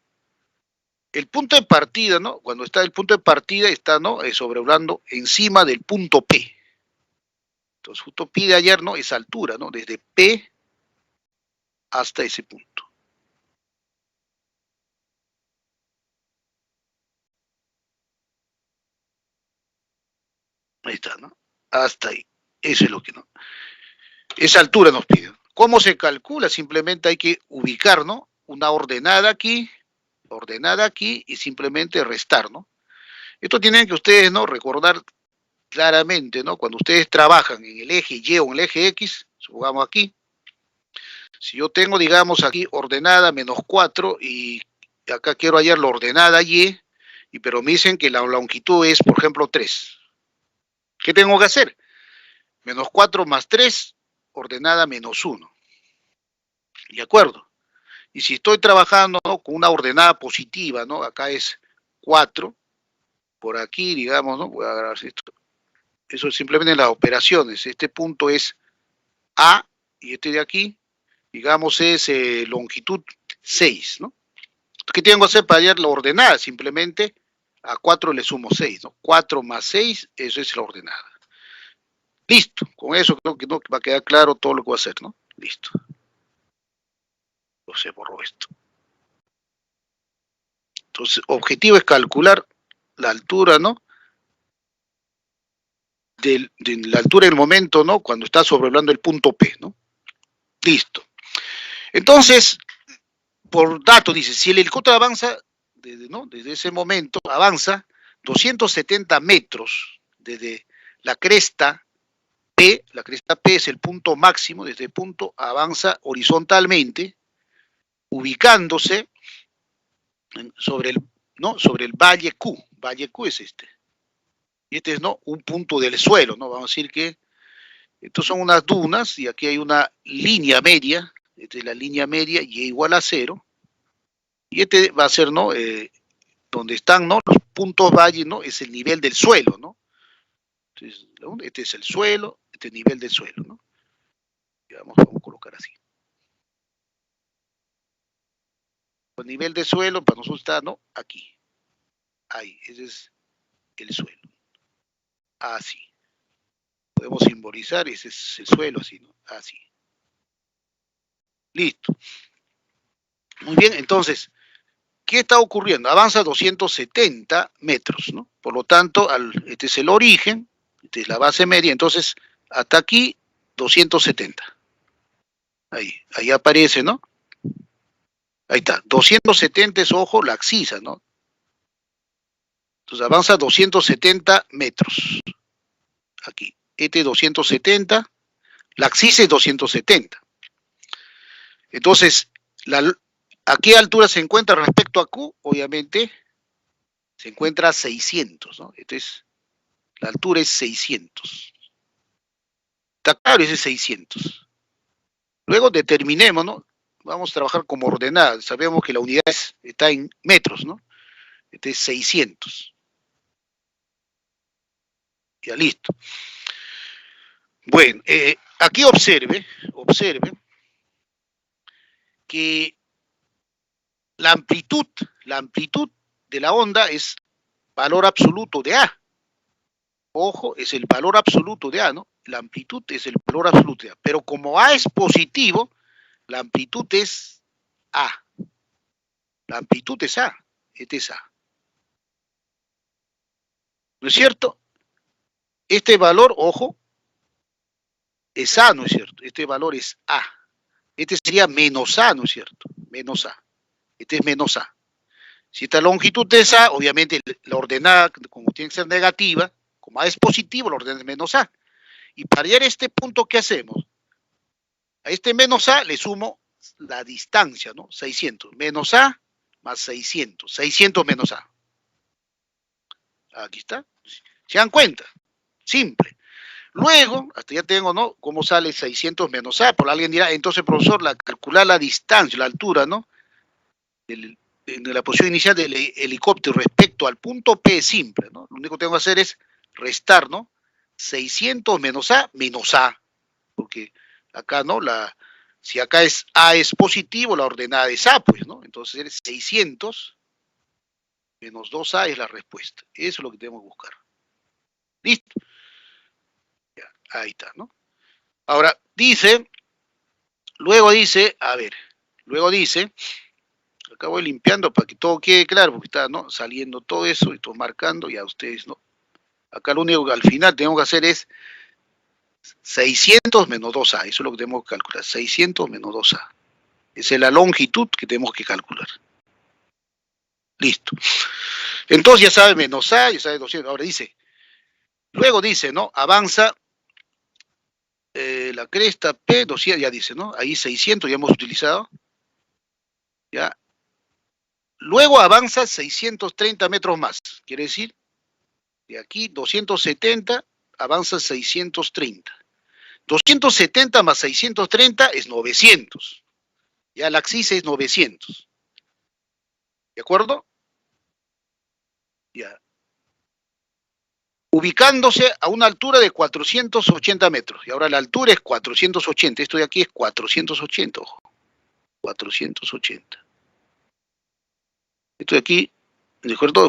El punto de partida, ¿no? Cuando está el punto de partida, está, ¿no? Sobrevolando encima del punto P. Entonces, justo pide ayer, ¿no? Esa altura, ¿no? Desde P hasta ese punto. Ahí está, ¿no? Hasta ahí. Eso es lo que no. Esa altura nos pide. ¿Cómo se calcula? Simplemente hay que ubicar, ¿no? Una ordenada aquí y simplemente restar, ¿no? Esto tienen que ustedes, ¿no? Recordar claramente, ¿no? Cuando ustedes trabajan en el eje Y o en el eje X, supongamos aquí, si yo tengo, digamos, aquí ordenada -4 y acá quiero hallar la ordenada Y, pero me dicen que la longitud es, por ejemplo, 3. ¿Qué tengo que hacer? -4 más 3, ordenada -1. ¿De acuerdo? Y si estoy trabajando, ¿no? Con una ordenada positiva, ¿no? Acá es 4, por aquí, digamos, ¿no? Voy a agarrar esto. Eso es simplemente en las operaciones. Este punto es A y este de aquí, digamos, es longitud 6, ¿no? ¿Qué tengo que hacer para hallar la ordenada? Simplemente a 4 le sumo 6, ¿no? 4 más 6, eso es la ordenada. Listo, con eso creo que no va a quedar claro todo lo que voy a hacer, ¿no? Listo. No se borró esto. Entonces, objetivo es calcular la altura, ¿no? De la altura del momento, ¿no? Cuando está sobrevolando el punto P, ¿no? Listo. Entonces, por dato, dice, si el helicóptero avanza, desde ese momento, avanza 270 metros desde la cresta P es el punto máximo, desde el punto avanza horizontalmente, ubicándose sobre el valle Q. Valle Q es este. Y este es, ¿no? Un punto del suelo, ¿no? Vamos a decir que estos son unas dunas y aquí hay una línea media. Esta es la línea media y igual a 0. Y este va a ser, ¿no? Donde están, ¿no? Los puntos valle, ¿no? Es el nivel del suelo, ¿no? Entonces, este es el suelo, este es el nivel del suelo, ¿no? Vamos a colocar así. El nivel de suelo para nosotros está, ¿no? Aquí. Ahí, ese es el suelo. Así. Podemos simbolizar, ese es el suelo, así, ¿no? Así. Listo. Muy bien, entonces, ¿qué está ocurriendo? Avanza 270 metros, ¿no? Por lo tanto, este es el origen, esta es la base media, entonces, hasta aquí, 270. Ahí aparece, ¿no? Ahí está, 270 es, ojo, la axis, ¿no? Entonces avanza 270 metros. aquí. Este es 270, la axis es 270. Entonces, ¿a qué altura se encuentra respecto a Q? Obviamente, se encuentra a 600, ¿no? Entonces, la altura es 600. Está claro, ese es 600. Luego determinemos, ¿no? Vamos a trabajar como ordenada. Sabemos que la unidad está en metros, ¿no? Este es 600. Ya listo. Bueno, aquí observe que la amplitud de la onda es valor absoluto de A. Ojo, es el valor absoluto de A, ¿no? La amplitud es el valor absoluto de A. Pero como A es positivo, la amplitud es A. La amplitud es A. Este es A. ¿No es cierto? Este valor, ojo, es A, ¿no es cierto? Este valor es A. Este sería menos A, ¿no es cierto? Menos A. Este es menos A. Si esta longitud es A, obviamente la ordenada, como tiene que ser negativa, como A es positivo, la ordenada es menos A. Y para hallar este punto, ¿qué hacemos? A este menos A le sumo la distancia, ¿no? 600. Menos A más 600. 600 menos A. Aquí está. ¿Se dan cuenta? Simple. Luego, hasta ya tengo, ¿no? ¿Cómo sale 600 menos A? Por alguien dirá, entonces, profesor, calcular la distancia, la altura, ¿no? De la posición inicial del helicóptero respecto al punto P es simple, ¿no? Lo único que tengo que hacer es restar, ¿no? 600 menos A, porque acá, ¿no? Si acá A es positivo, la ordenada es A, pues, ¿no? Entonces es 600 menos 2A es la respuesta. Eso es lo que tenemos que buscar. ¿Listo? Ya, ahí está, ¿no? Ahora, luego dice, acá voy limpiando para que todo quede claro, porque está, ¿no? Saliendo todo eso y todo marcando, y a ustedes, ¿no? Acá lo único que al final tenemos que hacer es 600 menos 2A, eso es lo que tenemos que calcular, 600 menos 2A. Esa es la longitud que tenemos que calcular. Listo. Entonces ya sabe menos A, ya sabe 200. Ahora luego dice, ¿no? Avanza la cresta P, 200, ya dice, ¿no? Ahí 600 ya hemos utilizado. Ya. Luego avanza 630 metros más. Quiere decir, de aquí 270 avanza 630. 270 más 630 es 900. Ya la axis es 900. ¿De acuerdo? Ya. Ubicándose a una altura de 480 metros. Y ahora la altura es 480. Esto de aquí es 480, ojo. 480. Esto de aquí, ¿de acuerdo?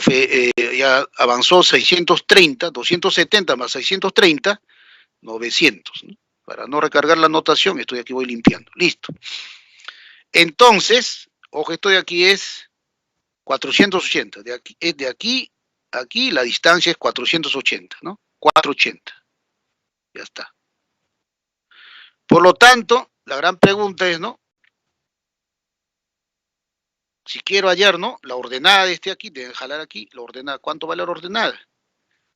Ya avanzó 630, 270 más 630, 900. ¿No? Para no recargar la anotación, esto de aquí voy limpiando. Listo. Entonces, ojo, esto de aquí es 480. De aquí la distancia es 480, ¿no? 480. Ya está. Por lo tanto, la gran pregunta es, ¿no? Si quiero hallar, ¿no? La ordenada de aquí, deben jalar aquí, la ordenada. ¿Cuánto vale la ordenada?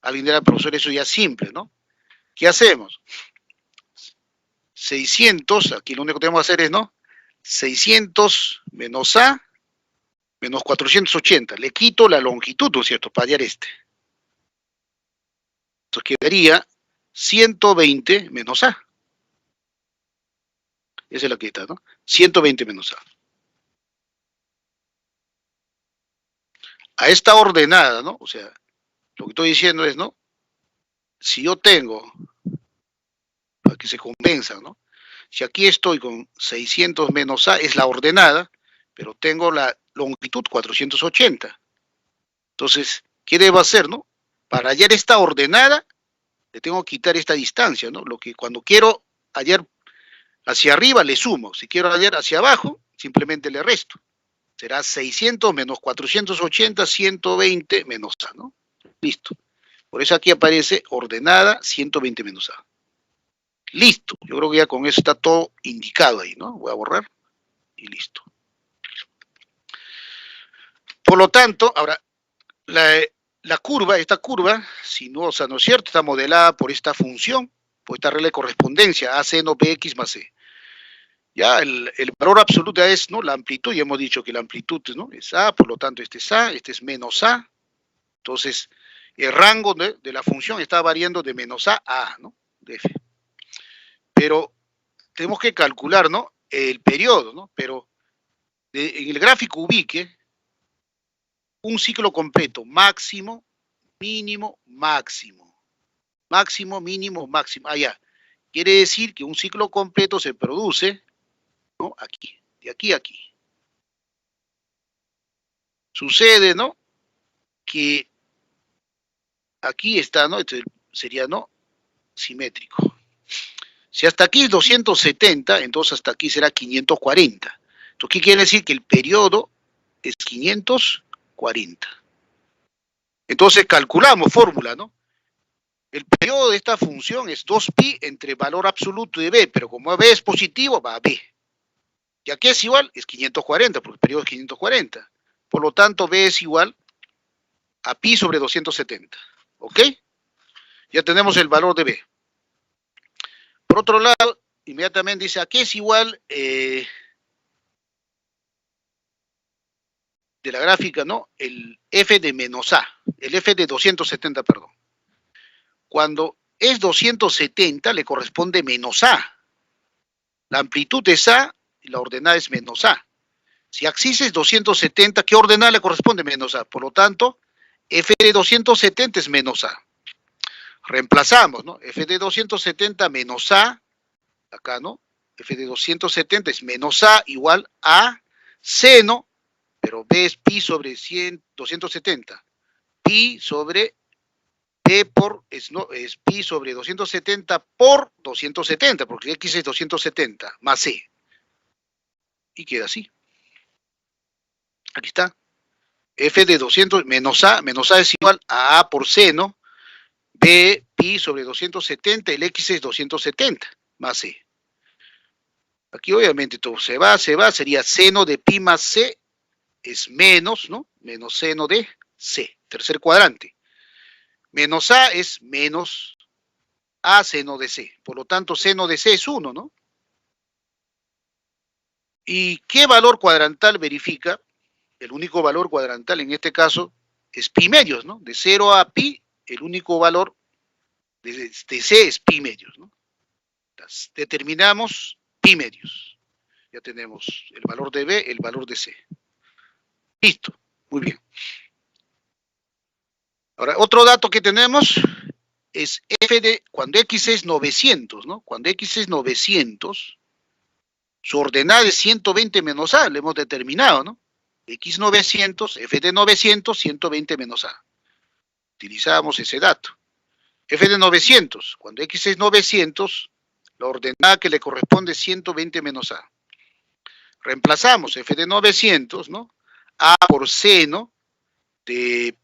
Alguien dirá, profesor, eso ya es simple, ¿no? ¿Qué hacemos? 600, aquí lo único que tenemos que hacer es, ¿no? 600 menos A menos 480. Le quito la longitud, ¿no es cierto? Para hallar este. Entonces quedaría 120 menos A. Esa es la que está, ¿no? 120 menos A. A esta ordenada, ¿no? O sea, lo que estoy diciendo es, ¿no? Si yo tengo, para que se compensa, ¿no? Si aquí estoy con 600 menos A, es la ordenada, pero tengo la longitud 480. Entonces, ¿qué debo hacer, no? Para hallar esta ordenada, le tengo que quitar esta distancia, ¿no? Lo que cuando quiero hallar hacia arriba, le sumo. Si quiero hallar hacia abajo, simplemente le resto. Será 600 menos 480, 120 menos A, ¿no? Listo. Por eso aquí aparece ordenada 120 menos A. Listo. Yo creo que ya con eso está todo indicado ahí, ¿no? Voy a borrar y listo. Por lo tanto, ahora, la curva, esta curva sinuosa, ¿no es cierto?, está modelada por esta función, por esta regla de correspondencia, A seno Bx más C. Ya, el valor absoluto es, ¿no?, la amplitud, ya hemos dicho que la amplitud, ¿no?, es A, por lo tanto este es A, este es menos A. Entonces, el rango de la función está variando de menos A a A, ¿no?, de F. Pero tenemos que calcular, ¿no?, el periodo, ¿no? Pero en el gráfico ubique un ciclo completo, máximo, mínimo, máximo. Máximo, mínimo, máximo. Ah, ya. Quiere decir que un ciclo completo se produce, ¿no?, aquí, de aquí a aquí. Sucede, ¿no?, que aquí está, ¿no?, este sería, ¿no?, simétrico. Si hasta aquí es 270, entonces hasta aquí será 540. Entonces, ¿qué quiere decir? Que el periodo es 540. Entonces calculamos fórmula, ¿no? El periodo de esta función es 2pi entre valor absoluto de b, pero como b es positivo, va a b. ¿Y a qué es igual? Es 540, porque el periodo es 540. Por lo tanto, b es igual a pi sobre 270. ¿Ok? Ya tenemos el valor de b. Por otro lado, inmediatamente dice, ¿a qué es igual de la gráfica, ¿no?, el f de menos a, el f de 270, perdón. Cuando es 270, le corresponde menos a. La amplitud es a y la ordenada es menos a. Si axis es 270, ¿qué ordenada le corresponde? Menos a. Por lo tanto, f de 270 es menos a. Reemplazamos, ¿no? F de 270 menos a, acá, ¿no? F de 270 es menos a igual a seno, pero b es pi sobre 270. Pi sobre p por, es pi sobre 270 por 270, porque x es 270, más c. Y queda así. Aquí está. F de 200 menos a es igual a por seno, b pi sobre 270, el x es 270, más c. Aquí obviamente todo se va, sería seno de pi más c es menos, ¿no? Menos seno de c, tercer cuadrante. Menos a es menos a seno de c. Por lo tanto, seno de c es 1, ¿no? ¿Y qué valor cuadrantal verifica? El único valor cuadrantal en este caso es pi medios, ¿no? De 0 a pi, el único valor de c es pi medios, ¿no? Entonces, determinamos pi medios. Ya tenemos el valor de b, el valor de c. Listo, muy bien. Ahora, otro dato que tenemos es f de, cuando x es 900, ¿no? Cuando x es 900, su ordenada es 120 menos a, lo hemos determinado, ¿no? X 900, f de 900, 120 menos a. Utilizamos ese dato. F de 900, cuando x es 900, la ordenada que le corresponde es 120 menos a. Reemplazamos f de 900, ¿no? A por seno de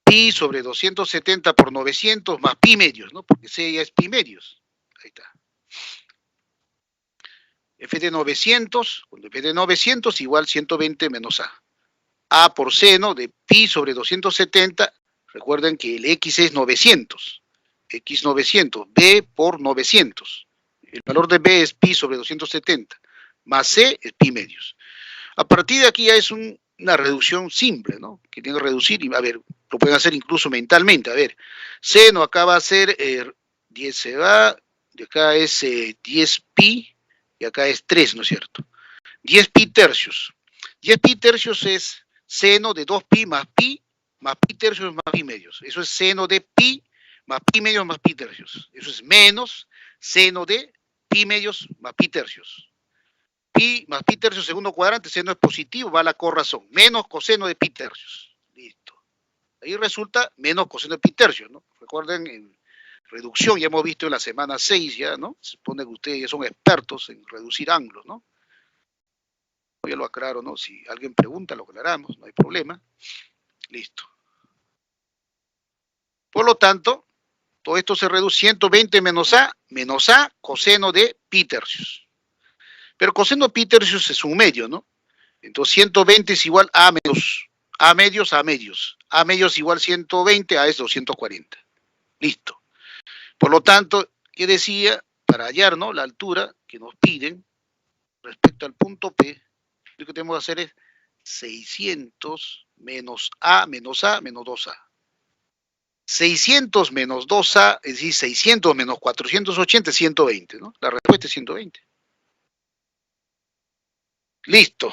pi sobre 270 por 900 más pi medios, ¿no? Porque c ya es pi medios. Ahí está. F de 900, cuando f de 900 igual 120 menos a. A por seno de pi sobre 270, recuerden que el x es 900. X 900, b por 900. El valor de b es pi sobre 270, más c es pi medios. A partir de aquí ya es una reducción simple, ¿no? Que tiene que reducir, y a ver, lo pueden hacer incluso mentalmente. A ver, seno acá va a ser 10 se va, de acá es 10 pi, y acá es 3, ¿no es cierto? 10 pi tercios. 10 pi tercios es seno de 2 pi más pi tercios más pi medios. Eso es seno de pi más pi medios más pi tercios. Eso es menos seno de pi medios más pi tercios. Pi más pi tercios segundo cuadrante, seno es positivo, va a la corrazón. Menos coseno de pi tercios. Listo. Ahí resulta menos coseno de pi tercios, ¿no? Recuerden, en reducción ya hemos visto en la semana 6 ya, ¿no? Se supone que ustedes ya son expertos en reducir ángulos, ¿no? Ya lo aclaro, ¿no? Si alguien pregunta, lo aclaramos, no hay problema. Listo. Por lo tanto, todo esto se reduce 120 menos a coseno de pi tercios. Pero coseno de pi tercios es un medio, ¿no? Entonces 120 es igual a menos, a medios, A medios igual 120, A es 240. Listo. Por lo tanto, ¿qué decía? Para hallar, ¿no?, la altura que nos piden respecto al punto P, lo que tenemos que hacer es 600 menos A menos 2A. 600 menos 2A, es decir, 600 menos 480 es 120, ¿no? La respuesta es 120. Listo.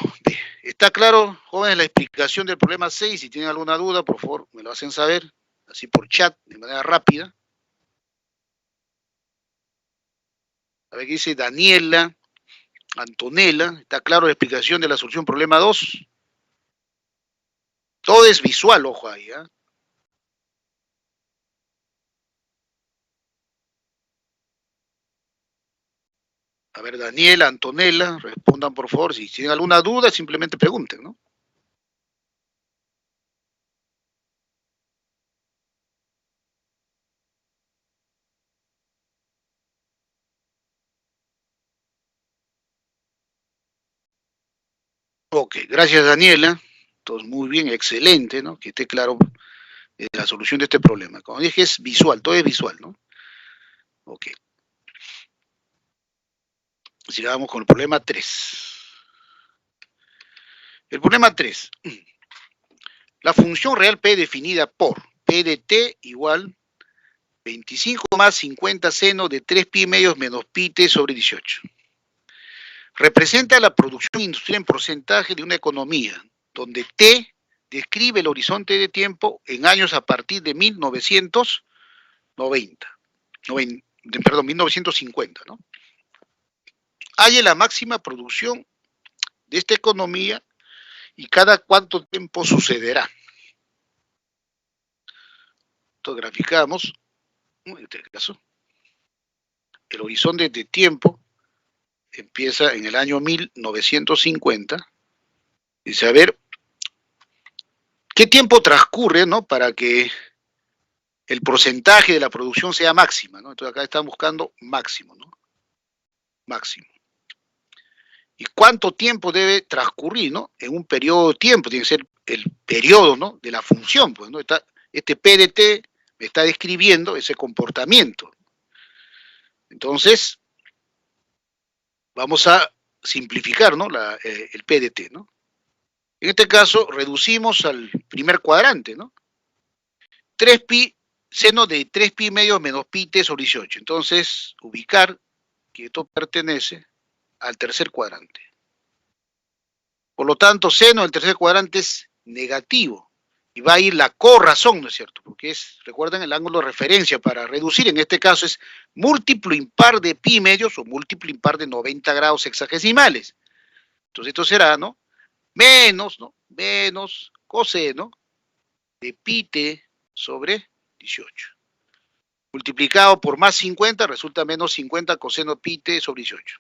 ¿Está claro, jóvenes, la explicación del problema 6? Si tienen alguna duda, por favor, me lo hacen saber, así por chat, de manera rápida. A ver qué dice Daniela, Antonella. ¿Está claro la explicación de la solución problema 2? Todo es visual, ojo ahí, ¿eh? A ver, Daniela, Antonella, respondan por favor. Si tienen alguna duda, simplemente pregunten, ¿no? Ok, gracias Daniela. Entonces, muy bien, excelente, ¿no? Que esté claro la solución de este problema. Como dije, es visual, todo es visual, ¿no? Ok. Sigamos con el problema 3. El problema 3. La función real P definida por P de T igual 25 más 50 seno de 3 pi medios menos pi t sobre 18. Representa la producción industrial en porcentaje de una economía, donde T describe el horizonte de tiempo en años a partir de 1950, ¿no? Hay la máxima producción de esta economía y cada cuánto tiempo sucederá. Entonces graficamos, en este caso, el horizonte de tiempo empieza en el año 1950. Dice, a ver, ¿qué tiempo transcurre, ¿no?, para que el porcentaje de la producción sea máxima, ¿no? Entonces acá están buscando máximo, ¿no? Máximo. ¿Y cuánto tiempo debe transcurrir, ¿no? En un periodo de tiempo, tiene que ser el periodo, ¿no?, de la función, pues, ¿no? Este P de T me está describiendo ese comportamiento. Entonces, vamos a simplificar, ¿no?, el P de T, ¿no? En este caso, reducimos al primer cuadrante, ¿no? 3 pi, seno de 3 pi medio menos pi t sobre 18. Entonces, ubicar que esto pertenece al tercer cuadrante. Por lo tanto, seno del tercer cuadrante es negativo. Y va a ir la corrazón, ¿no es cierto? Porque es, recuerden, el ángulo de referencia para reducir, en este caso es múltiplo impar de pi medios o múltiplo impar de 90 grados sexagesimales. Entonces esto será, ¿no?, menos, ¿no?, menos coseno de pi t sobre 18. Multiplicado por más 50 resulta menos 50 coseno pi t sobre 18.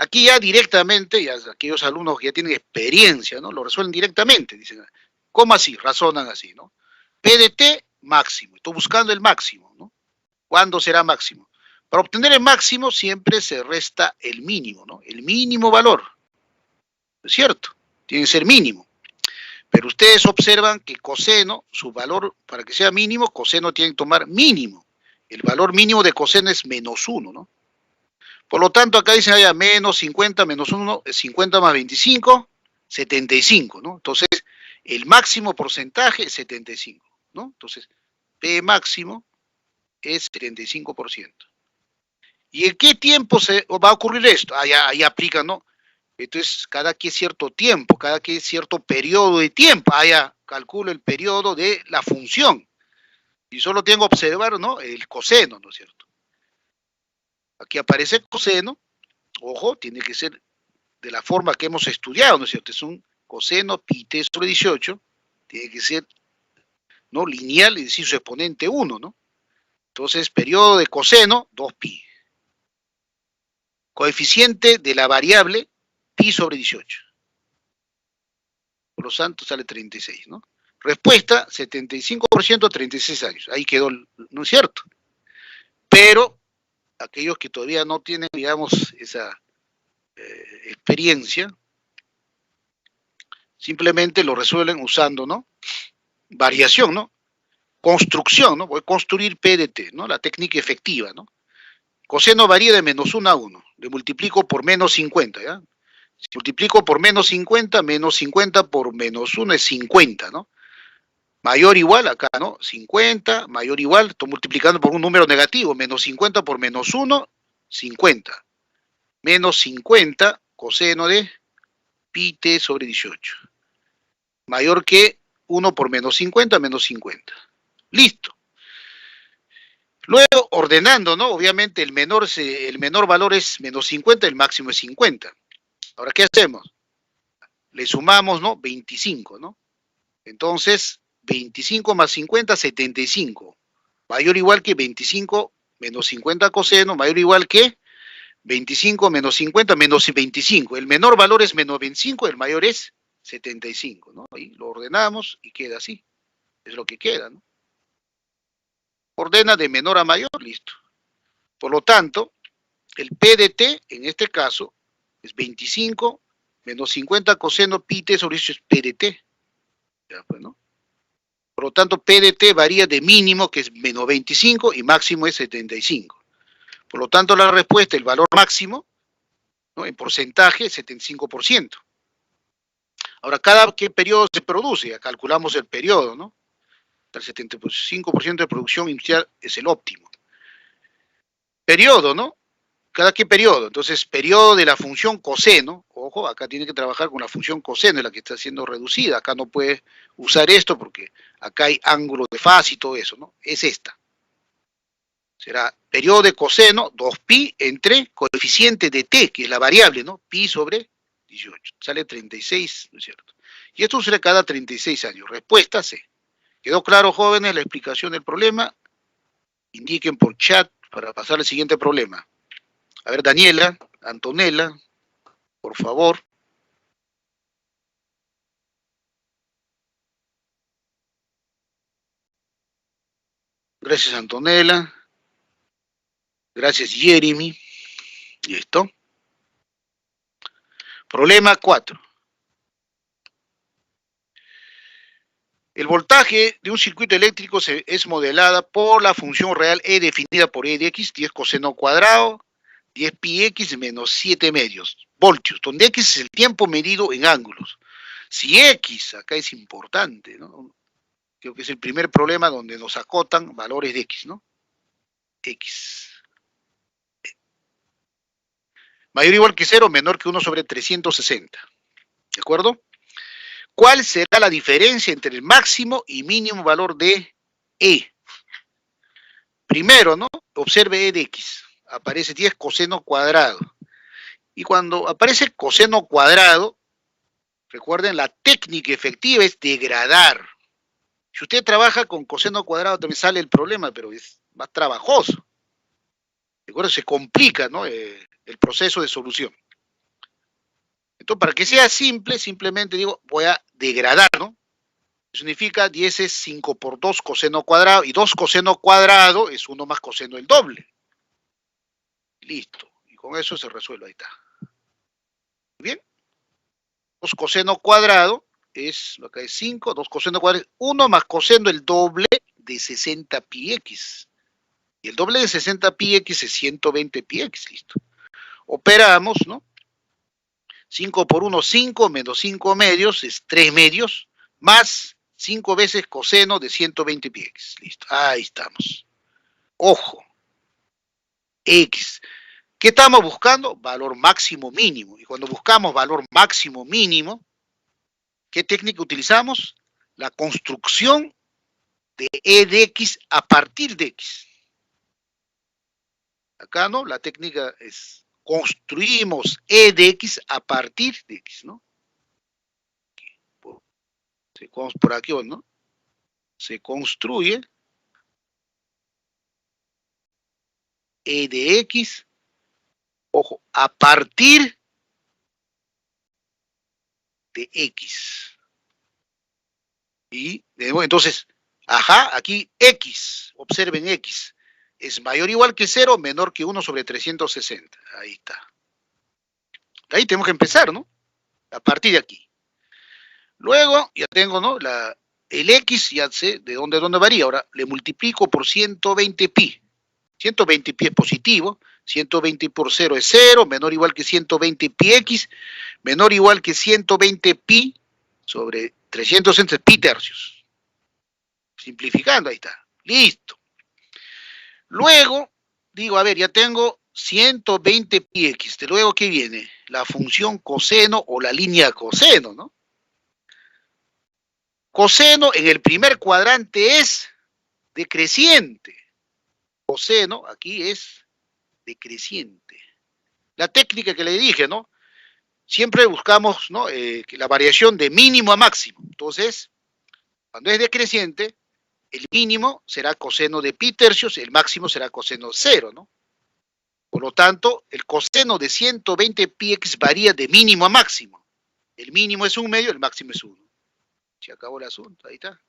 Aquí ya directamente, ya aquellos alumnos que ya tienen experiencia, ¿no?, lo resuelven directamente. Dicen, ¿cómo así? Razonan así, ¿no? P de T máximo. Estoy buscando el máximo, ¿no? ¿Cuándo será máximo? Para obtener el máximo siempre se resta el mínimo, ¿no? El mínimo valor. ¿Es cierto? Tiene que ser mínimo. Pero ustedes observan que coseno, su valor, para que sea mínimo, coseno tiene que tomar mínimo. El valor mínimo de coseno es menos 1, ¿no? Por lo tanto, acá dice, haya menos 50 menos 1, 50 más 25, 75, ¿no? Entonces, el máximo porcentaje es 75, ¿no? Entonces, P máximo es 75%. ¿Y en qué tiempo se va a ocurrir esto? Ahí aplica, ¿no? Entonces, cada que cierto tiempo, cada que cierto periodo de tiempo, ya calculo el periodo de la función. Y solo tengo que observar, ¿no?, el coseno, ¿no es cierto? Aquí aparece coseno, ojo, tiene que ser de la forma que hemos estudiado, ¿no es cierto? Es un coseno pi t sobre 18, tiene que ser, ¿no?, lineal, es decir, su exponente 1, ¿no? Entonces, periodo de coseno, 2pi. Coeficiente de la variable, pi sobre 18. Por lo tanto, sale 36, ¿no? Respuesta, 75% a 36 años. Ahí quedó, ¿no es cierto? Pero aquellos que todavía no tienen, digamos, esa experiencia, simplemente lo resuelven usando, ¿no?, variación, ¿no? Construcción, ¿no? Voy a construir P de T, ¿no? La técnica efectiva, ¿no? Coseno varía de -1 a 1. Le multiplico por -50, ¿ya? Si multiplico por -50 por -1 es 50, ¿no? Mayor o igual, acá, ¿no? 50, mayor o igual, estoy multiplicando por un número negativo, -50 por -1, 50. -50 coseno de pi t sobre 18. Mayor que 1 por -50, -50. Listo. Luego, ordenando, ¿no? Obviamente el menor valor es -50, el máximo es 50. Ahora, ¿qué hacemos? Le sumamos, ¿no? 25, ¿no? Entonces, 25 más 50, 75. Mayor o igual que 25 menos 50 coseno, mayor o igual que 25 menos 50 menos 25. El menor valor es menos 25, el mayor es 75, ¿no? Ahí lo ordenamos y queda así. Es lo que queda, ¿no? Ordena de menor a mayor, listo. Por lo tanto, el P de T, en este caso, es 25 menos 50 coseno pi t sobre eso es P de T. Ya, pues, ¿no? Por lo tanto, P de T varía de mínimo, que es menos 25, y máximo es 75. Por lo tanto, la respuesta, el valor máximo, ¿no? En porcentaje, es 75%. Ahora, ¿qué periodo se produce? Ya calculamos el periodo, ¿no? El 75% de producción inicial es el óptimo. Periodo, ¿no? ¿Cada qué periodo? Entonces, periodo de la función coseno, ojo, acá tiene que trabajar con la función coseno, la que está siendo reducida, acá no puede usar esto porque acá hay ángulo de fase y todo eso, ¿no? Es esta. Será periodo de coseno, 2pi entre coeficiente de t, que es la variable, ¿no? Pi sobre 18, sale 36, ¿no es cierto? Y esto será cada 36 años. Respuesta C. ¿Quedó claro, jóvenes, la explicación del problema? Indiquen por chat para pasar al siguiente problema. A ver, Daniela, Antonella, por favor. Gracias, Antonella. Gracias, Jeremy. Listo. Problema 4. El voltaje de un circuito eléctrico es modelada por la función real E definida por E de X, 10 coseno cuadrado, 10 pi X menos 7 medios, voltios, donde X es el tiempo medido en ángulos. Si X, acá es importante, ¿no? Creo que es el primer problema donde nos acotan valores de X, ¿no? X. Mayor o igual que 0, menor que 1 sobre 360. ¿De acuerdo? ¿Cuál será la diferencia entre el máximo y mínimo valor de E? Primero, ¿no? Observe E de X. Aparece 10 coseno cuadrado. Y cuando aparece coseno cuadrado, recuerden, la técnica efectiva es degradar. Si usted trabaja con coseno cuadrado también sale el problema, pero es más trabajoso. ¿De acuerdo? Se complica, ¿no? El proceso de solución. Entonces, para que sea simple, simplemente digo, voy a degradar, ¿no? Significa 10 es 5 por 2 coseno cuadrado, y 2 coseno cuadrado es 1 más coseno el doble. Listo. Y con eso se resuelve, ahí está. Bien. 2 coseno cuadrado es, acá es 5, 2 coseno cuadrado es 1 más coseno el doble de 60 pi x. Y el doble de 60 pi x es 120 pi x, listo. Operamos, ¿no? 5 por 1, 5, menos 5 medios es 3 medios, más 5 veces coseno de 120 pi x. Listo, ahí estamos. Ojo, x. ¿Qué estamos buscando? Valor máximo mínimo. Y cuando buscamos valor máximo mínimo, ¿qué técnica utilizamos? La construcción de E de X a partir de X. Acá, ¿no? La técnica es construimos E de X a partir de X, ¿no? Por aquí, ¿no? Se construye E de X, ojo, a partir de X. Y de nuevo, entonces, ajá, aquí X, observen X, es mayor o igual que 0, menor que 1 sobre 360. Ahí está. Ahí tenemos que empezar, ¿no? A partir de aquí. Luego, ya tengo, ¿no? el X ya sé de dónde varía. Ahora le multiplico por 120 pi. 120 pi es positivo, 120 por 0 es 0, menor o igual que 120 pi X, menor o igual que 120 pi sobre 300 entre pi tercios. Simplificando, ahí está. Listo. Luego, digo, a ver, ya tengo 120 pi X. De luego, ¿qué viene? La función coseno o la línea coseno, ¿no? Coseno en el primer cuadrante es decreciente. Coseno aquí es decreciente. La técnica que le dije, ¿no? Siempre buscamos, ¿no? La variación de mínimo a máximo. Entonces, cuando es decreciente, el mínimo será coseno de pi tercios, el máximo será coseno cero, ¿no? Por lo tanto, el coseno de 120 pi x varía de mínimo a máximo. El mínimo es 1/2, el máximo es 1. Se acabó el asunto, ahí está.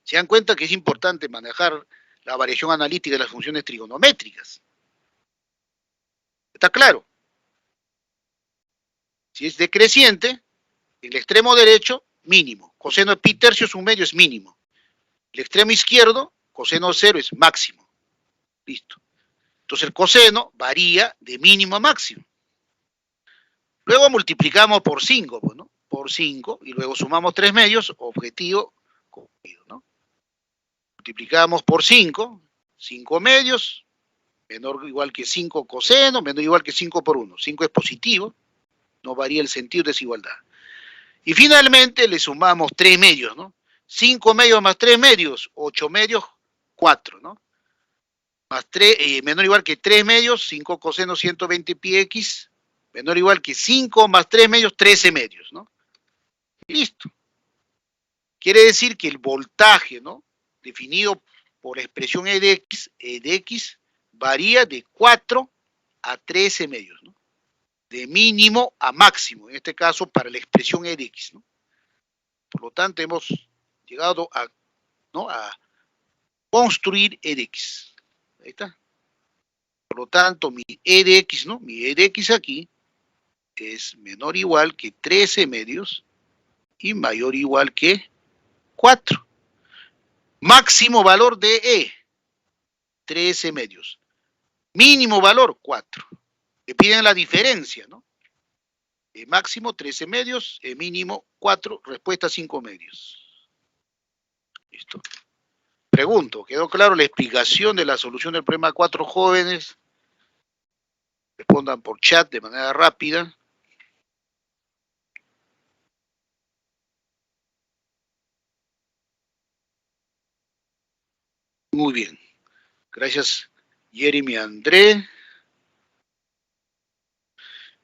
Se dan cuenta que es importante manejar la variación analítica de las funciones trigonométricas. ¿Está claro? Si es decreciente, en el extremo derecho, mínimo. Coseno de pi tercios 1/2 es mínimo. El extremo izquierdo, coseno 0 es máximo. Listo. Entonces el coseno varía de mínimo a máximo. Luego multiplicamos por 5, pues, ¿no? Por 5, y luego sumamos 3 medios, objetivo cumplido, ¿no? Multiplicamos por 5, 5 medios, menor o igual que 5 coseno, menor o igual que 5 por 1. 5 es positivo, no varía el sentido de desigualdad. Y finalmente le sumamos 3 medios, ¿no? 5 medios más 3 medios, 8 medios, 4, ¿no? Más 3, menor o igual que 3 medios, 5 coseno 120 pi x, menor o igual que 5 más 3 medios, 13 medios, ¿no? Listo. Quiere decir que el voltaje, ¿no? Definido por la expresión E de X varía de 4 a 13 medios, ¿no? De mínimo a máximo, en este caso para la expresión E de X, ¿no? Por lo tanto, hemos llegado a, ¿no? a construir E de X. Ahí está. Por lo tanto, mi E de X, ¿no? Mi E de X aquí es menor o igual que 13 medios y mayor o igual que 4. Máximo valor de E, 13 medios. Mínimo valor, 4. Me piden la diferencia, ¿no? Máximo 13 medios, mínimo 4, respuesta 5 medios. Listo. Pregunto, ¿quedó claro la explicación de la solución del problema 4 jóvenes? Respondan por chat de manera rápida. Muy bien. Gracias, Jeremy André.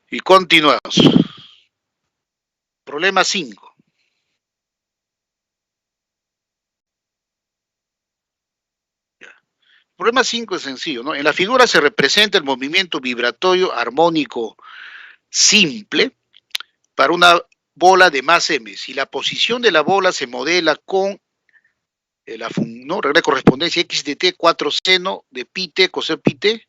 Y continuamos. Problema 5. Problema 5 es sencillo, ¿no? En la figura se representa el movimiento vibratorio armónico simple para una bola de masa m. Si la posición de la bola se modela con ¿no? regla de correspondencia x de t, 4 seno de pi t, coseno pi t,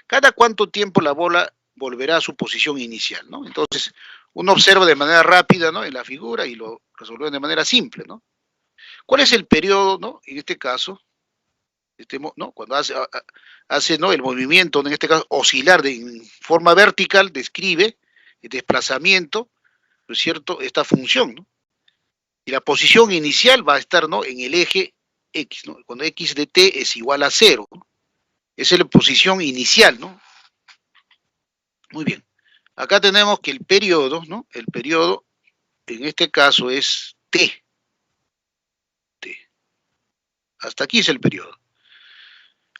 cada cuánto tiempo la bola volverá a su posición inicial, ¿no? Entonces, uno observa de manera rápida, ¿no? En la figura y lo resolvemos de manera simple, ¿no? ¿Cuál es el periodo, ¿no? En este caso, ¿no? Cuando hace ¿no? el movimiento, en este caso oscilar en forma vertical, describe el desplazamiento, ¿no es cierto?, esta función, ¿no? Y la posición inicial va a estar, ¿no?, en el eje X, ¿no? Cuando x de t es igual a 0, ¿no? Esa es la posición inicial, ¿no? Muy bien. Acá tenemos que el periodo, ¿no? El periodo, en este caso, es t. Hasta aquí es el periodo.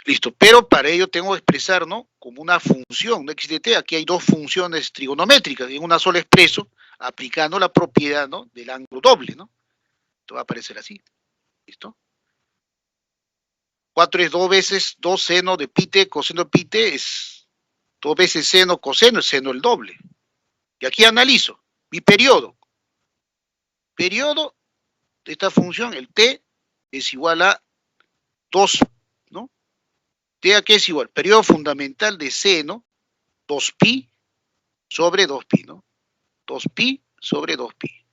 Listo, pero para ello tengo que expresar, ¿no?, como una función de x de t. Aquí hay dos funciones trigonométricas en una sola expreso, aplicando la propiedad, ¿no?, del ángulo doble, ¿no? Esto va a aparecer así. ¿Listo? 4 es 2 veces 2 seno de pi t, coseno de pi t es 2 veces seno, coseno, es seno el doble. Y aquí analizo mi periodo. Periodo de esta función, el t, es igual a 2, ¿no? T a qué es igual, periodo fundamental de seno, 2pi sobre 2pi, ¿no? 2pi sobre 2pi.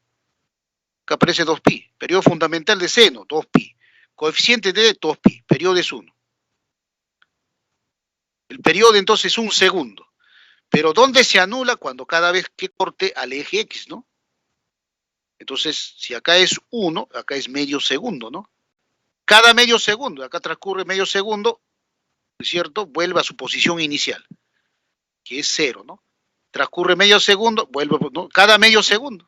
Acá aparece 2pi. Periodo fundamental de seno, 2pi. Coeficiente de 2pi. Periodo es 1. El periodo entonces es 1 segundo. Pero ¿dónde se anula? Cuando cada vez que corte al eje X, ¿no? Entonces, si acá es 1, acá es medio segundo, ¿no? Cada medio segundo, acá transcurre medio segundo, ¿cierto? Vuelve a su posición inicial, que es 0, ¿no? Transcurre medio segundo, vuelve, ¿no? Cada medio segundo.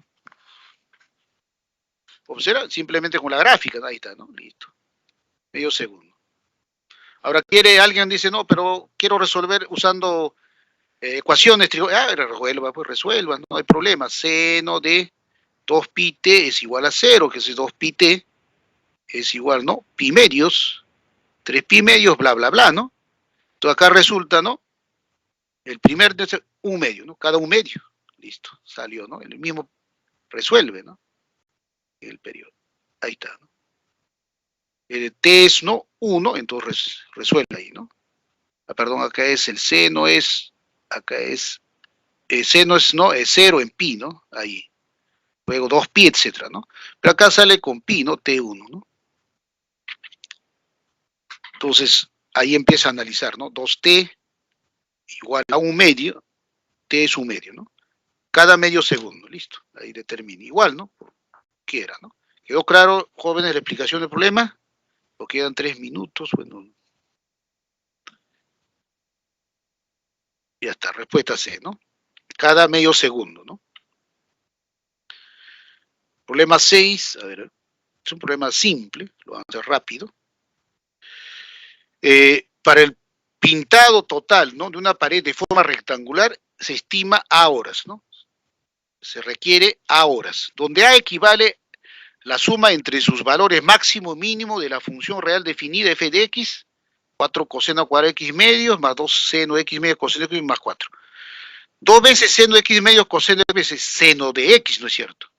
Observa, simplemente con la gráfica, ahí está, ¿no? Listo. Medio segundo. Ahora alguien dice, no, pero quiero resolver usando ecuaciones, resuelva, pues resuelva, no hay problema. Seno de 2pi t es igual a 0, que es 2pi t es igual, ¿no? Pi medios, 3pi medios, bla, bla, bla, ¿no? Entonces acá resulta, ¿no? El primer de 1 medio, ¿no? Cada 1 medio. Listo, salió, ¿no? El mismo resuelve, ¿no? El periodo. Ahí está, ¿no? El t es, ¿no? 1, entonces resuelve ahí, ¿no? Perdón, acá es el seno es, acá es, el seno es, ¿no? Es 0 en pi, ¿no? Ahí. Luego 2pi, etcétera, ¿no? Pero acá sale con pi, ¿no? T1, ¿no? Entonces, ahí empieza a analizar, ¿no? 2t igual a 1 medio, t es 1 medio, ¿no? Cada medio segundo, listo. Ahí determina. Igual, ¿no? Por quiera, ¿no? ¿Quedó claro, jóvenes, la explicación del problema? O quedan 3 minutos, bueno. Ya está, respuesta C, ¿no? Cada medio segundo, ¿no? Problema 6, a ver, es un problema simple, lo vamos a hacer rápido. Para el pintado total, ¿no? De una pared de forma rectangular se estima a horas, ¿no? Se requiere a horas, donde A equivale la suma entre sus valores máximo y mínimo de la función real definida f de x, 4 coseno cuadrado x medios, más 2 seno x medios coseno x más 4. 2 veces seno x medios coseno x veces seno de x, ¿no es cierto?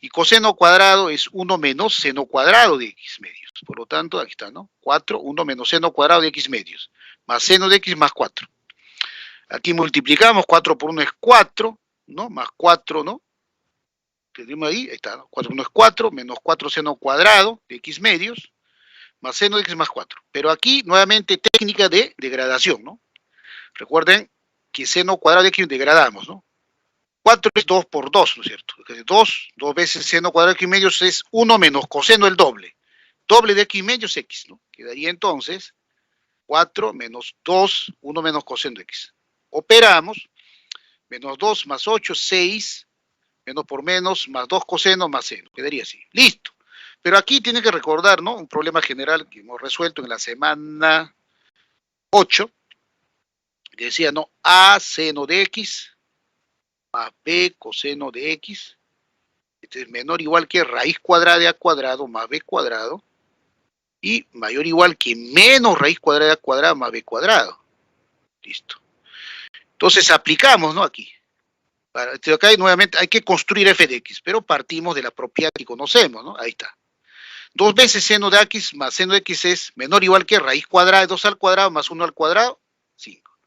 Y coseno cuadrado es 1 menos seno cuadrado de x medios. Por lo tanto, aquí está, ¿no? 4, 1 menos seno cuadrado de x medios, más seno de x más 4. Aquí multiplicamos, 4 por 1 es 4, ¿no? Más 4, ¿no? Tenemos ahí está, ¿no? 4 por 1 es 4, menos 4 seno cuadrado de x medios, más seno de x más 4. Pero aquí, nuevamente, técnica de degradación, ¿no? Recuerden que seno cuadrado de x degradamos, ¿no? 4 es 2 por 2, ¿no es cierto? 2 veces seno cuadrado de x medios es 1 menos coseno el doble. Doble de x medios x, ¿no? Quedaría entonces 4 menos 2, 1 menos coseno de x. Operamos, menos 2 más 8, 6, menos por menos, más 2 coseno más seno. Quedaría así. Listo. Pero aquí tienen que recordar, ¿no? Un problema general que hemos resuelto en la semana 8. Que decía, ¿no? A seno de x más b coseno de x. Este es menor o igual que raíz cuadrada de a cuadrado más b cuadrado. Y mayor o igual que menos raíz cuadrada de a cuadrado más b cuadrado. Listo. Entonces aplicamos, ¿no? Aquí. Acá nuevamente hay que construir f de x, pero partimos de la propiedad que conocemos, ¿no? Ahí está. 2 veces seno de x más seno de x es menor o igual que raíz cuadrada de 2 al cuadrado más 1 al cuadrado, 5.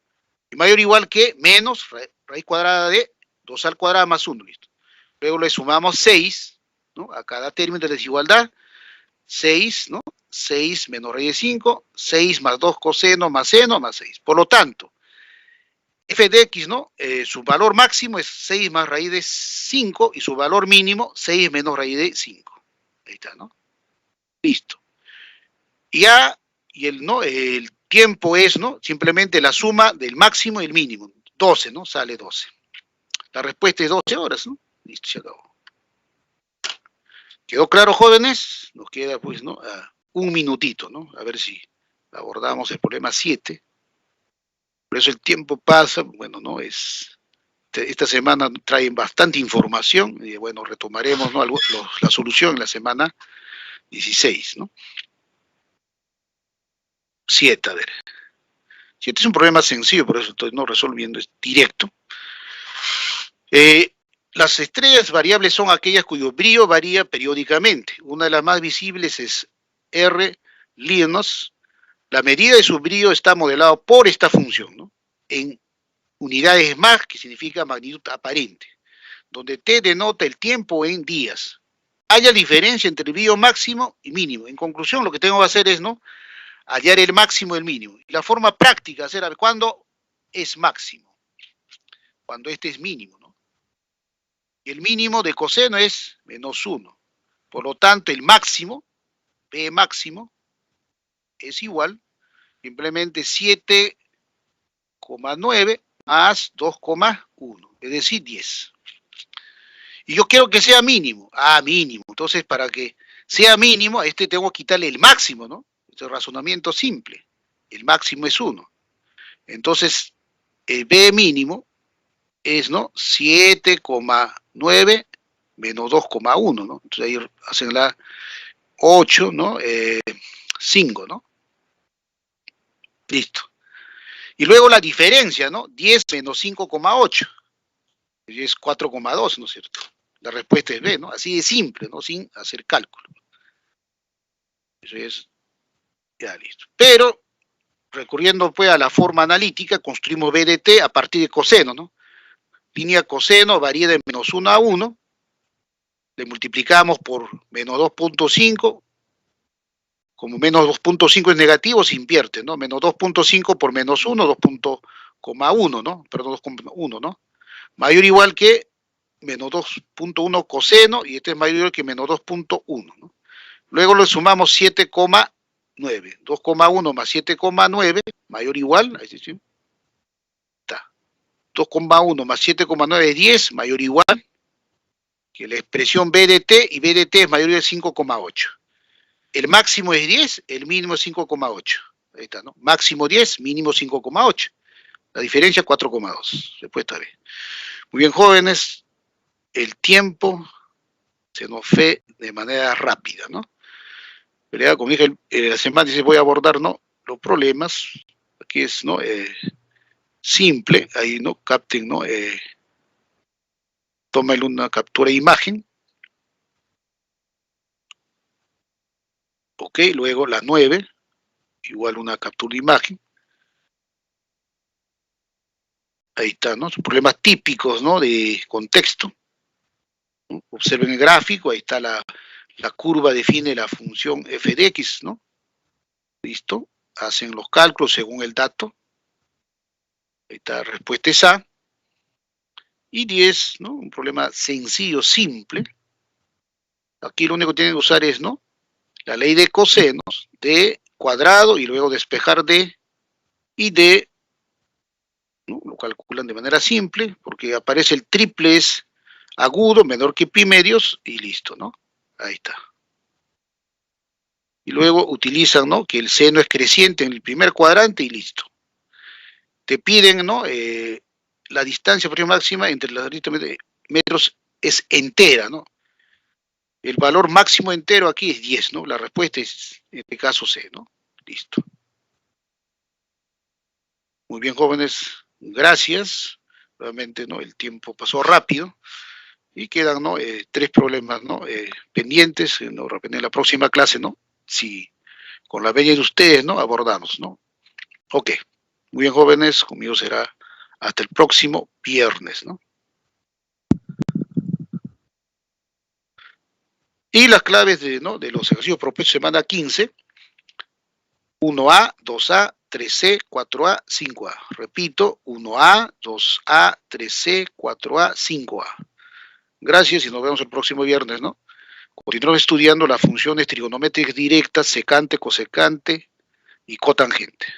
Y mayor o igual que menos raíz cuadrada de 2 al cuadrado más 1, listo. Luego le sumamos 6, ¿no? A cada término de desigualdad, 6, ¿no? 6 menos raíz de 5, 6 más 2 coseno más seno más 6. Por lo tanto, f de x, ¿no? Su valor máximo es 6 más raíz de 5 y su valor mínimo 6 menos raíz de 5. Ahí está, ¿no? Listo. Y el tiempo es, ¿no? Simplemente la suma del máximo y el mínimo. 12, ¿no? Sale 12. La respuesta es 12 horas, ¿no? Listo, se acabó. ¿Quedó claro, jóvenes? Nos queda, pues, ¿no? Un minutito, ¿no? A ver si abordamos el problema 7. Por eso el tiempo pasa, bueno, ¿no? Esta semana traen bastante información y, bueno, retomaremos, ¿no? La solución en la semana 16, ¿no? 7, a ver. 7 es un problema sencillo, por eso estoy no resolviendo, es directo. Las estrellas variables son aquellas cuyo brillo varía periódicamente. Una de las más visibles es R Lynos. La medida de su brillo está modelado por esta función, ¿no? En unidades Mach, que significa magnitud aparente, donde T denota el tiempo en días. haya diferencia entre el brillo máximo y mínimo. En conclusión, lo que tengo que hacer es, ¿no?, hallar el máximo y el mínimo. Y la forma práctica, hacer, a ver, ¿cuándo es máximo? Cuando este es mínimo, ¿no? Y el mínimo de coseno es -1. Por lo tanto, el máximo, B máximo, es igual simplemente 7,9 más 2,1, es decir, 10. Y yo quiero que sea mínimo. Ah, mínimo. Entonces, para que sea mínimo, a este tengo que quitarle el máximo, ¿no? Este es razonamiento simple. El máximo es 1. Entonces, el B mínimo es, ¿no?, 7,9 menos 2,1, ¿no? Entonces ahí hacen la 8, ¿no? 5, ¿no? Listo. Y luego la diferencia, ¿no? 10 menos 5,8. Es 4,2, ¿no es cierto? La respuesta es B, ¿no? Así de simple, ¿no? Sin hacer cálculo. Eso es, ya listo. Pero, recurriendo pues a la forma analítica, construimos B de T a partir de coseno, ¿no? Línea coseno varía de -1 a 1, le multiplicamos por menos 2,5, como menos 2,5 es negativo, se invierte, ¿no? Menos 2,5 por menos 1, 2,1, ¿no? Perdón, 2,1, ¿no? Mayor o igual que menos 2,1 coseno, y este es mayor que menos 2,1, ¿no? Luego le sumamos 7,9. 2,1 más 7,9, mayor o igual, ahí sí, está. 2,1 más 7,9 es 10, mayor o igual que la expresión B de T, y B de T es mayor o igual a 5,8. El máximo es 10, el mínimo es 5,8. Ahí está, ¿no? Máximo 10, mínimo 5,8. La diferencia es 4,2. Respuesta B. Muy bien, jóvenes, el tiempo se nos fue de manera rápida, ¿no? Pero como dije, la semana dice, voy a abordar, ¿no?, los problemas. Aquí es, ¿no?, simple, ahí, ¿no?, capten, ¿no?, tómenle una captura de imagen. Ok, luego la 9, igual una captura de imagen. Ahí está, ¿no? Son problemas típicos, ¿no?, de contexto, ¿no? Observen el gráfico, ahí está la curva, define la función f de x, ¿no? Listo, hacen los cálculos según el dato. Ahí está, la respuesta es A. Y 10, ¿no? Un problema sencillo, simple. Aquí lo único que tienen que usar es, ¿no?, la ley de cosenos, D cuadrado, y luego despejar D, y D, ¿no?, lo calculan de manera simple, porque aparece el triple es agudo, menor que pi medios, y listo, ¿no? Ahí está. Y luego utilizan, ¿no?, que el seno es creciente en el primer cuadrante, y listo. Te piden, ¿no?, la distancia máxima entre los metros es entera, ¿no? El valor máximo entero aquí es 10, ¿no? La respuesta es, en este caso, C, ¿no? Listo. Muy bien, jóvenes, gracias. Realmente, ¿no?, el tiempo pasó rápido y quedan, ¿no?, 3 problemas, ¿no?, pendientes. ¿No?, en la próxima clase, ¿no?, si con la bella de ustedes, ¿no?, abordamos, ¿no? Ok. Muy bien, jóvenes, conmigo será hasta el próximo viernes, ¿no? Y las claves de, ¿no?, de los ejercicios propuestos semana 15, 1A, 2A, 3C, 4A, 5A. Repito, 1A, 2A, 3C, 4A, 5A. Gracias y nos vemos el próximo viernes, ¿no? Continuamos estudiando las funciones trigonométricas directas, secante, cosecante y cotangente.